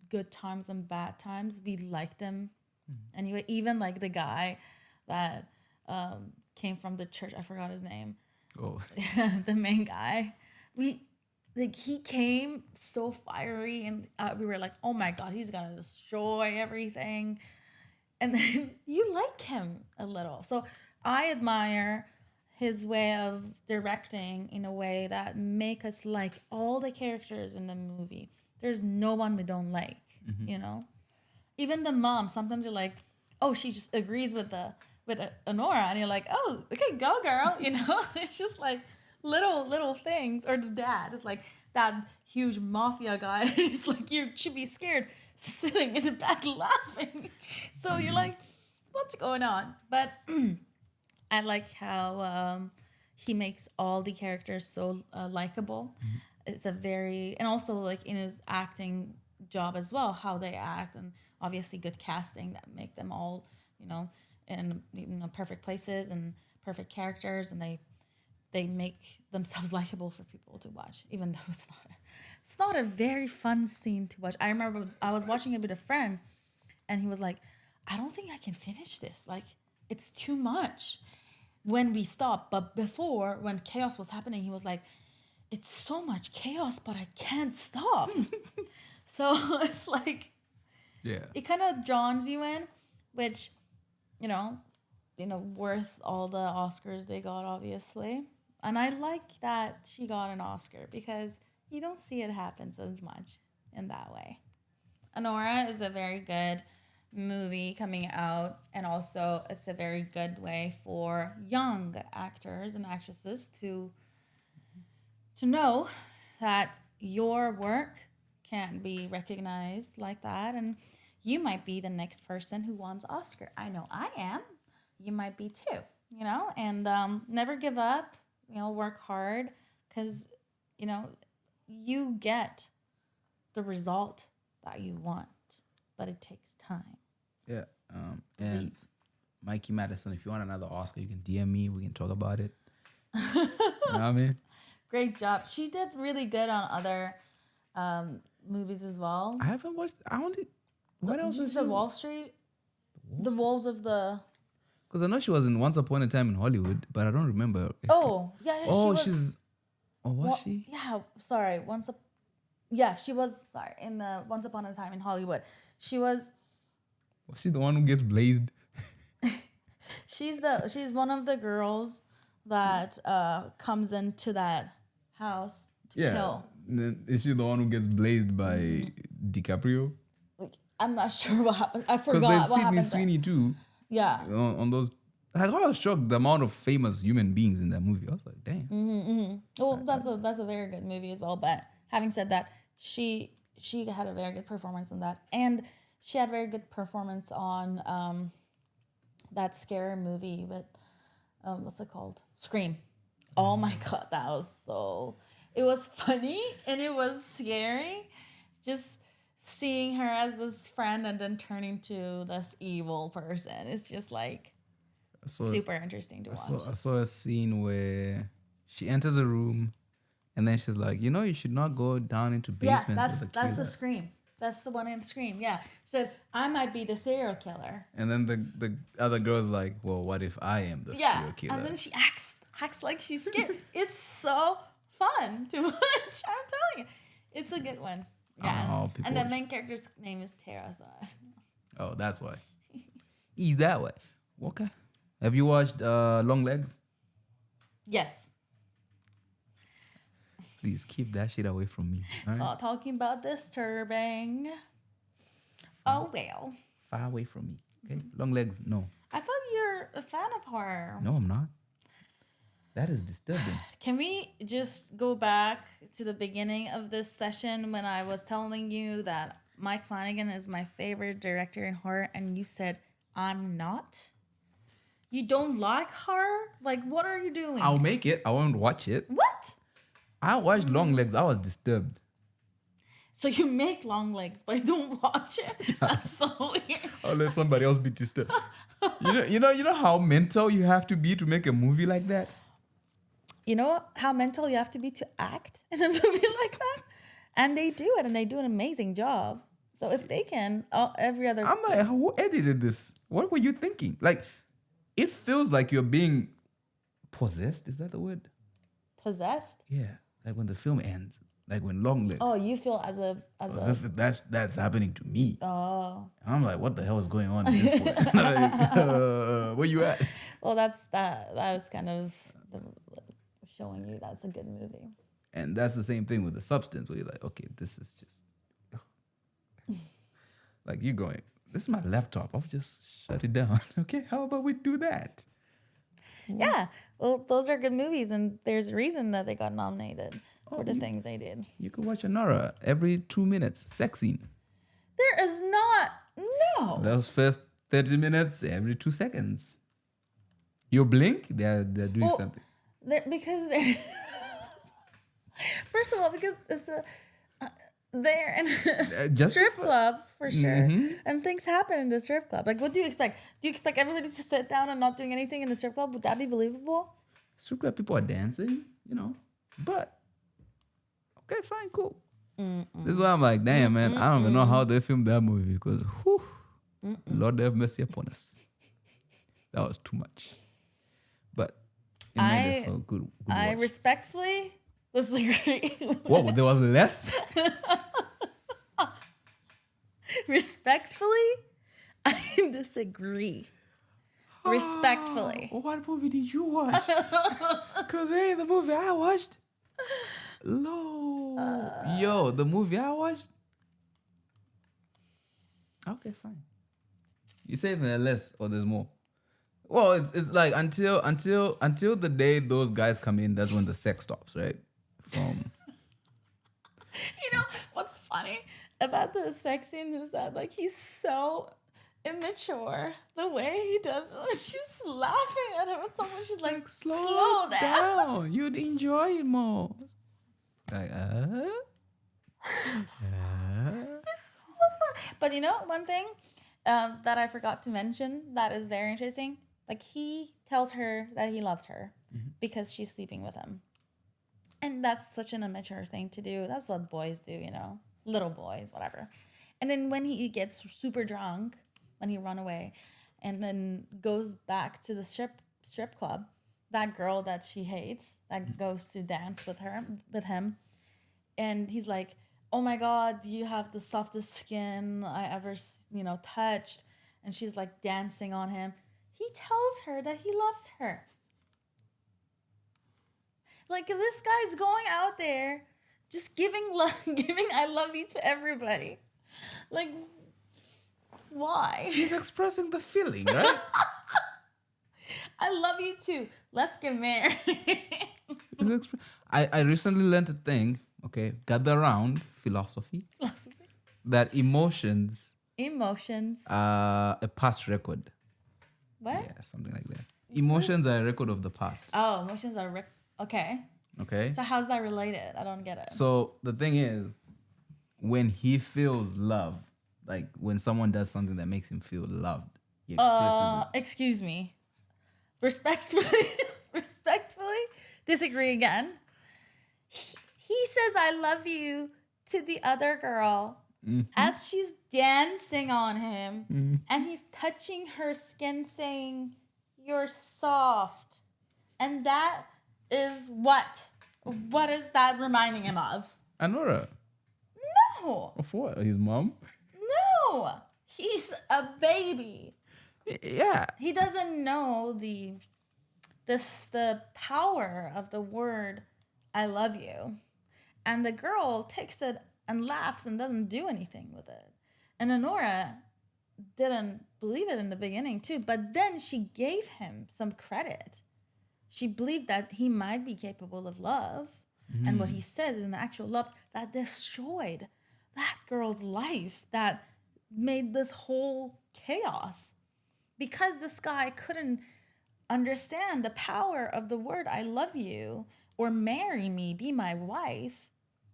good times and bad times, we liked them anyway. Even like the guy that came from the church, I forgot his name. Oh. The main guy, we like he came so fiery, and we were like, oh my god, he's gonna destroy everything. And then you like him a little. So I admire his way of directing in a way that make us like all the characters in the movie. There's no one we don't like, Even the mom, sometimes you're like, oh, she just agrees with Anora, and you're like, oh, okay, go girl, It's just like little things. Or the dad is like that huge mafia guy. It's like you should be scared, sitting in the back laughing. So you're like, what's going on? But I like how he makes all the characters so likable. It's a very, and also like in his acting job as well, how they act, and obviously good casting that make them all, in perfect places and perfect characters, and they make themselves likable for people to watch, even though it's not a very fun scene to watch. I remember I was watching it with a friend, and he was like, I don't think I can finish this. Like, it's too much when we stopped. But before, when chaos was happening, he was like, it's so much chaos, but I can't stop. So it's like, Yeah. it kind of draws you in, which, worth all the Oscars they got, obviously. And I like that she got an Oscar because you don't see it happen so much in that way. Anora is a very good movie coming out, and also it's a very good way for young actors and actresses to know that your work can be recognized like that, and you might be the next person who wants Oscar. I know I am. You might be too, and never give up, work hard, because, you get the result that you want, but it takes time. Yeah. And Mikey Madison, if you want another Oscar, you can DM me. We can talk about it. You know what I mean? Great job. She did really good on other movies as well. I haven't watched. What else is the Wall Street? The Wolves of the... Because I know she was in Once Upon a Time in Hollywood, but I don't remember. Oh, yeah. Oh, she was, she? Yeah, sorry. She was, sorry, in the Once Upon a Time in Hollywood. She was... Was she the one who gets blazed? She's one of the girls that comes into that house to kill. Then is she the one who gets blazed by DiCaprio? I'm not sure what happened. I forgot Because what there's happened. Sydney Sweeney too. Yeah. On those, I was shocked the amount of famous human beings in that movie. I was like, damn. Well, that's a very good movie as well. But having said that, she had a very good performance in that, and she had a very good performance on that scary movie. But what's it called? Scream. Oh my god, that was so... It was funny and it was scary. Just seeing her as this friend and then turning to this evil person. It's just like super interesting to watch. I saw a scene where she enters a room and then she's like, you should not go down into basements. Yeah, that's the Scream. That's the one in Scream. Yeah. Said, I might be the serial killer. And then the other girl's like, well, what if I am the serial killer? And then she acts like she's scared. It's so fun to watch. I'm telling you. It's a good one. Yeah. And the main character's name is Tara. So. Oh, that's why. He's that way. Okay. Have you watched Long Legs? Yes. Please keep that shit away from me. Right? Talking about disturbing. Oh, well. Far away from me. Okay. Long Legs, no. I thought you're a fan of horror. No, I'm not. That is disturbing. Can we just go back to the beginning of this session when I was telling you that Mike Flanagan is my favorite director in horror, and you said I'm not? You don't like horror? Like, what are you doing? I'll make it. I won't watch it. What? I watched Long Legs. I was disturbed. So you make Long Legs, but you don't watch it? That's so weird. I'll let somebody else be disturbed. You know how mental you have to be to make a movie like that? You know how mental you have to be to act in a movie like that? And they do it, and they do an amazing job. So if they can, every other... I'm like, who edited this? What were you thinking? Like, it feels like you're being possessed. Is that the word? Possessed? Yeah. Like when the film ends. Like when Long Legs. Oh, you feel as if that's happening to me. Oh. I'm like, what the hell is going on in this point? Like, where you at? Well, that is kind of showing you that's a good movie. And that's the same thing with The Substance, where you're like, okay, this is just... like you're going, this is my laptop. I'll just shut it down. Okay, how about we do that? Yeah, well, those are good movies, and there's a reason that they got nominated for the things they did. You could watch Anora every 2 minutes. Sex scene. There is not, no. Those first 30 minutes, every 2 seconds. You blink, they're doing something. Because they're... First of all, because it's they're in a strip club for sure. And things happen in the strip club. Like, what do you expect? Do you expect everybody to sit down and not doing anything in the strip club? Would that be believable? Strip club people are dancing, but okay, fine, cool. This is why I'm like, damn, man, I don't even know how they filmed that movie because, whew, Lord have mercy upon us. That was too much. But it made it for good I watch. respectfully disagree. Whoa, there was less? Respectfully, I disagree. Respectfully. What movie did you watch? Because, hey, the movie I watched. Yo, the movie I watched. Okay, fine. You say there's less or there's more? Well, it's like until the day those guys come in, that's when the sex stops, right? You know what's funny about the sex scene is that like he's so immature. The way he does it, she's laughing at him. And someone she's like, slow down. You'd enjoy it more. Like, But you know one thing that I forgot to mention that is very interesting. Like he tells her that he loves her because she's sleeping with him. And that's such an immature thing to do. That's what boys do, little boys, whatever. And then when he gets super drunk, when he run away, and then goes back to the strip club, that girl that she hates, that goes to dance with him, and he's like, "Oh my God, you have the softest skin I ever, touched," and she's like dancing on him. He tells her that he loves her. Like, this guy's going out there just giving I love you to everybody. Like, why? He's expressing the feeling, right? I love you too. Let's get married. I recently learned a thing, okay, gather around philosophy. That emotions are a past record. What? Yeah, something like that. Emotions are a record of the past. Oh, emotions are okay. Okay. So how's that related? I don't get it. So the thing is, when he feels love, like when someone does something that makes him feel loved, he expresses it. Excuse me. Respectfully disagree again. He says I love you to the other girl as she's dancing on him and he's touching her skin saying, "You're soft." And that is what? What is that reminding him of? Anora. No. Of what? His mom? No. He's a baby. Yeah. He doesn't know the power of the word "I love you." And the girl takes it and laughs and doesn't do anything with it. And Anora didn't believe it in the beginning too, but then she gave him some credit. she believed that he might be capable of love. And what he says is an actual love that destroyed that girl's life, that made this whole chaos. Because this guy couldn't understand the power of the word I love you or marry me, be my wife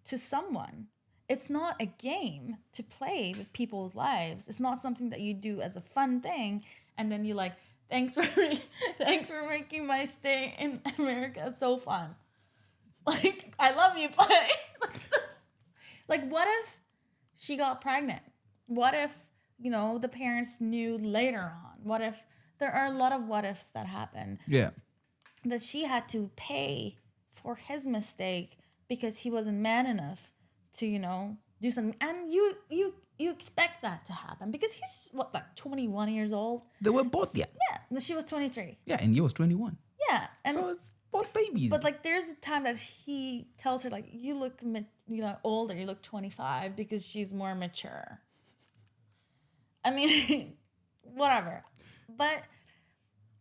to someone. It's not a game to play with people's lives. It's not something that you do as a fun thing and then you're like, thanks for making my stay in America so fun. Like, I love you, but like, what if she got pregnant? What if, the parents knew later on? What if there are a lot of what ifs that happen? Yeah. That she had to pay for his mistake because he wasn't man enough to, do something. And you expect that to happen because he's 21 years old? They were both, yeah. Yeah. She was 23. Yeah, and he was 21. Yeah. And so it's both babies. But like, there's a time that he tells her like, you look, older. You look 25 because she's more mature. I mean, whatever. But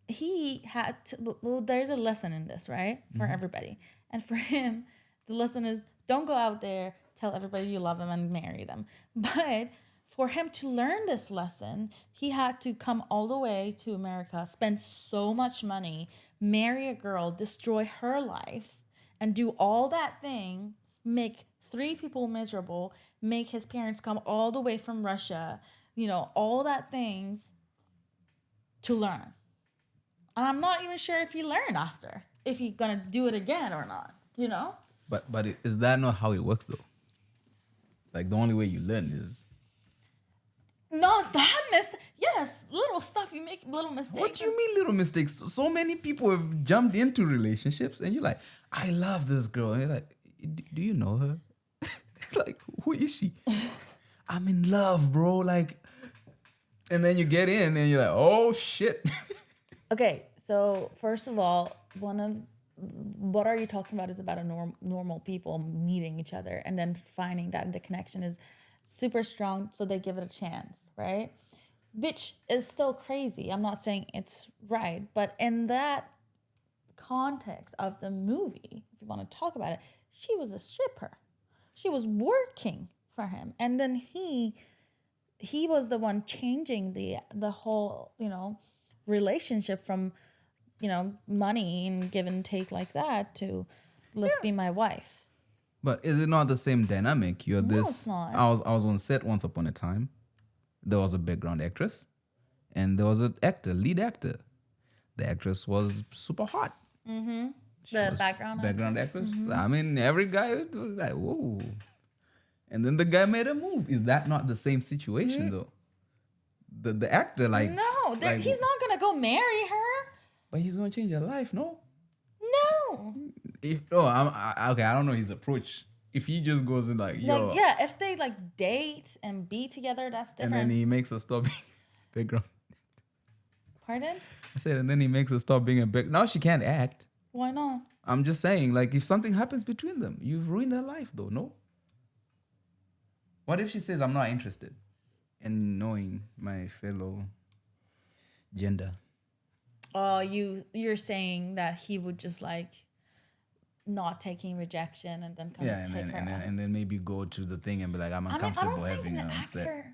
he had to. Well, there's a lesson in this, right, for everybody. And for him, the lesson is don't go out there, tell everybody you love them, and marry them. But for him to learn this lesson, he had to come all the way to America, spend so much money, marry a girl, destroy her life, and do all that thing, make 3 people miserable, make his parents come all the way from Russia, all that things to learn. And I'm not even sure if he learned after, if he's going to do it again or not, But is that not how it works, though? Like, the only way you learn is... Not that yes, little stuff. You make little mistakes. What do you mean little mistakes? So many people have jumped into relationships and you're like, I love this girl. And you're like, do you know her? Like, who is she? I'm in love, bro. Like, and then you get in and you're like, oh, shit. Okay, so first of all, what are you talking about is about a normal people meeting each other and then finding that the connection is super strong, so they give it a chance, right? Which is still crazy. I'm not saying it's right, but in that context of the movie, if you want to talk about it, she was a stripper. She was working for him, and then he was the one changing the whole relationship from money and give and take like that to let's be my wife. But is it not the same dynamic? No, it's not. I was on set once upon a time. There was a background actress, and there was an lead actor. The actress was super hot. Mm-hmm. The background actress. Mm-hmm. I mean, every guy was like, whoa. And then the guy made a move. Is that not the same situation, though? The actor, like... No, he's not going to go marry her. But he's going to change her life, no? No. Okay, I don't know his approach. If he just goes in like, yo... Like, yeah, if they like date and be together, that's different. And then he makes her stop being background. Pardon? I said, and then he makes her stop being a back... Now she can't act. Why not? I'm just saying, like, if something happens between them, you've ruined her life, though, no? What if she says, I'm not interested in knowing my fellow gender? Oh, you're saying that he would just like not taking rejection and then come and take her out. And then maybe go to the thing and be like, I'm uncomfortable having her on set.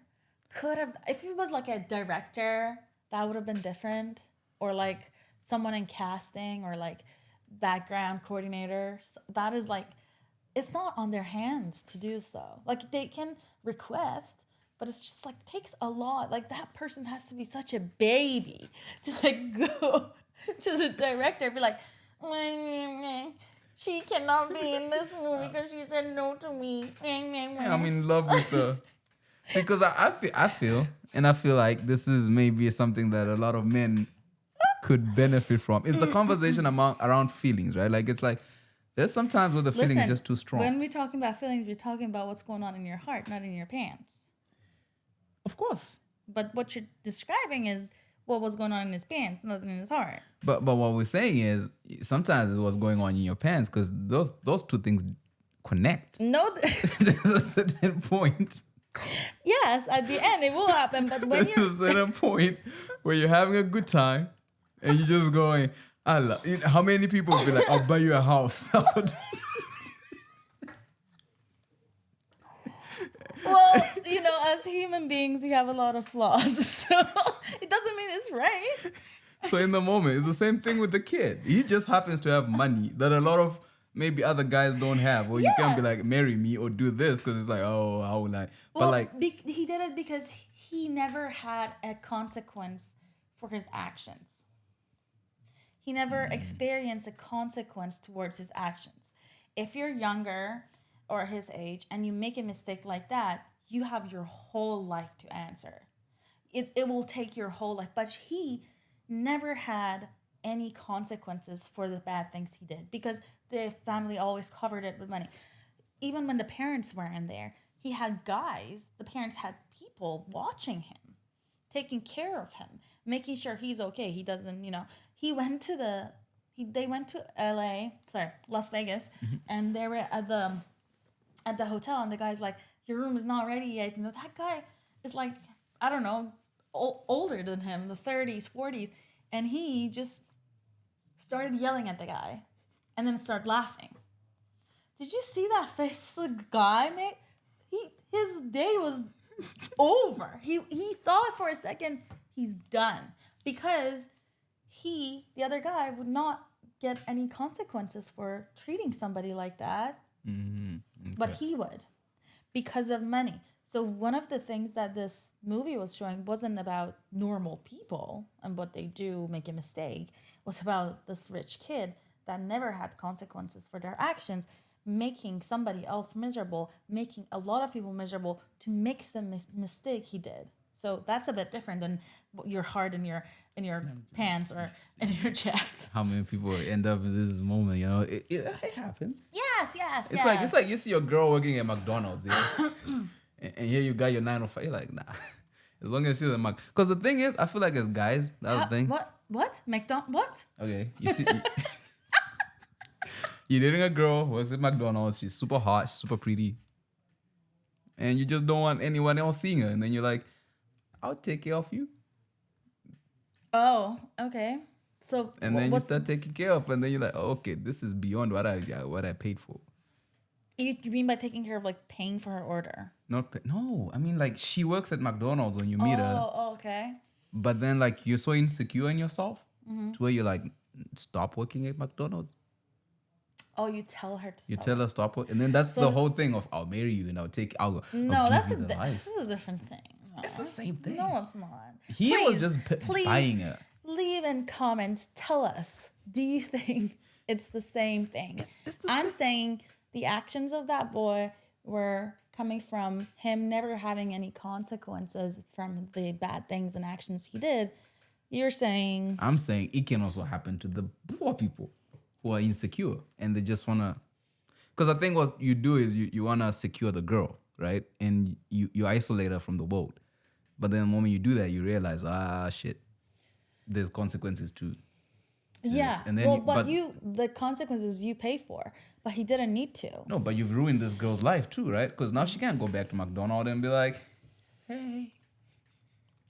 Could have, if it was like a director, that would have been different. Or like someone in casting or like background coordinator. That is like, it's not on their hands to do so. Like they can request, but it's just like takes a lot. Like that person has to be such a baby to like go to the director and be like, she cannot be in this movie because she said no to me. I'm in love with her. See, because I feel like this is maybe something that a lot of men could benefit from. It's a conversation around feelings, right? Like it's like there's sometimes where the feeling is just too strong. When we're talking about feelings, we're talking about what's going on in your heart, not in your pants. Of course. But what you're describing is what was going on in his pants, not in his heart. But what we're saying is sometimes it's what's going on in your pants because those two things connect. No, there's a certain point. Yes, at the end it will happen. But when there's a certain point where you're having a good time and you're just going, How many people would be like, I'll buy you a house? Well, as human beings, we have a lot of flaws, so it doesn't mean it's right. So in the moment, it's the same thing with the kid. He just happens to have money that a lot of maybe other guys don't have. Or you can't be like, marry me or do this because it's like, oh, how will I? But Well, like, he did it because he never had a consequence for his actions. He never experienced a consequence towards his actions. If you're younger or his age and you make a mistake like that, you have your whole life to answer. It will take your whole life. But he never had any consequences for the bad things he did because the family always covered it with money. Even when the parents weren't there, he had guys, the parents had people watching him, taking care of him, making sure he's okay. He doesn't, he went to they went to Las Vegas, and they were at the hotel, and the guy's like, your room is not ready yet. That guy is like, I don't know, older than him, the 30s, 40s, and he just started yelling at the guy and then started laughing. Did you see that face the guy made? His day was over. He thought for a second he's done because the other guy would not get any consequences for treating somebody like that. Mm-hmm. Okay. But he would because of money. So one of the things that this movie was showing wasn't about normal people and what they do, make a mistake. It was about this rich kid that never had consequences for their actions, making somebody else miserable, making a lot of people miserable to make the mistake he did. So that's a bit different than your heart in your pants or in your chest. How many people end up in this moment? It happens. Yes. It's like you see your girl working at McDonald's, and here you got your 9 to 5. You're like, nah. As long as she's a Mac. Because the thing is, I feel like as guys, that's the thing. What? What? Okay, you see. You're dating a girl who works at McDonald's. She's super hot, she's super pretty. And you just don't want anyone else seeing her. And then you're like, I'll take care of you. Oh, okay. So and then you start taking care of, and then you're like, oh, okay, this is beyond what I paid for. You mean by taking care of, like paying for her order? No, I mean like she works at McDonald's when you meet her. Oh, okay. But then like you're so insecure in yourself to where you're like, stop working at McDonald's. Oh, you tell her to. You tell her stop working, and then that's the whole thing of I'll marry you and I'll give this is a different thing. No. It's the same thing. No, it's not. He was just buying her. Leave in comments. Tell us. Do you think it's the same thing? I'm saying the actions of that boy were coming from him never having any consequences from the bad things and actions he did. You're saying... I'm saying it can also happen to the poor people who are insecure and they just want to... Because I think what you do is you want to secure the girl, right? And you isolate her from the world. But then the moment you do that, you realize, shit, there's consequences to yeah. This. And then the consequences you pay for, but he didn't need to. No, but you've ruined this girl's life too, right? Because now she can't go back to McDonald's and be like, hey.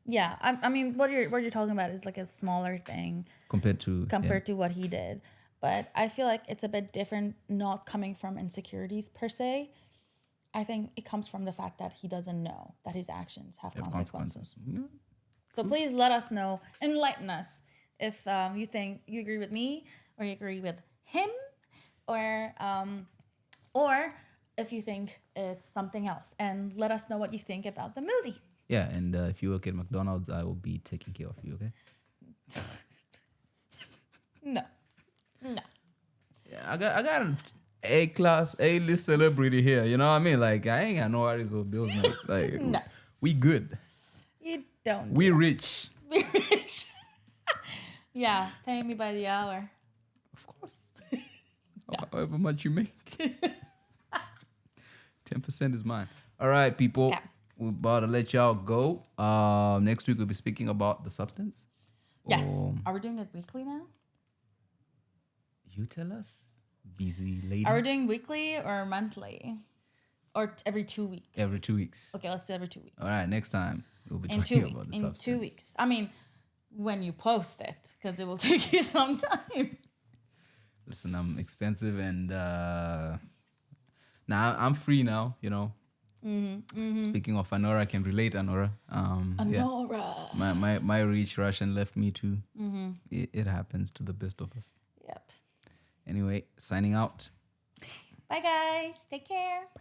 Yeah, I mean, what you're talking about is like a smaller thing compared to what he did. But I feel like it's a bit different, not coming from insecurities per se. I think it comes from the fact that he doesn't know that his actions have consequences. Mm-hmm. So please let us know, enlighten us if you think you agree with me or you agree with him, or if you think it's something else, and let us know what you think about the movie. Yeah, and if you work at McDonald's, I will be taking care of you, okay? No. Yeah, I got an A-class, A-list celebrity here, you know what I mean? Like, I ain't got no worries with bills, mate. Like, no. We good. You don't. We rich. We rich. Yeah, pay me by the hour. Of course. However much you make. 10% is mine. All right, people. Yeah. We're about to let y'all go. Next week, we'll be speaking about the substance. Yes. Are we doing it weekly now? You tell us. Busy lady. Are we doing weekly or monthly? Or every 2 weeks? Every 2 weeks. Okay, let's do every 2 weeks. All right, next time, we'll be talking about the substance. In 2 weeks. I mean, when you post it. because it will take you some time. Listen, I'm expensive, and now I'm free now. You know. Speaking of Anora, I can relate, Anora. Anora. Yeah. My rich Russian left me too. It happens to the best of us. Yep. Anyway, signing out. Bye, guys. Take care.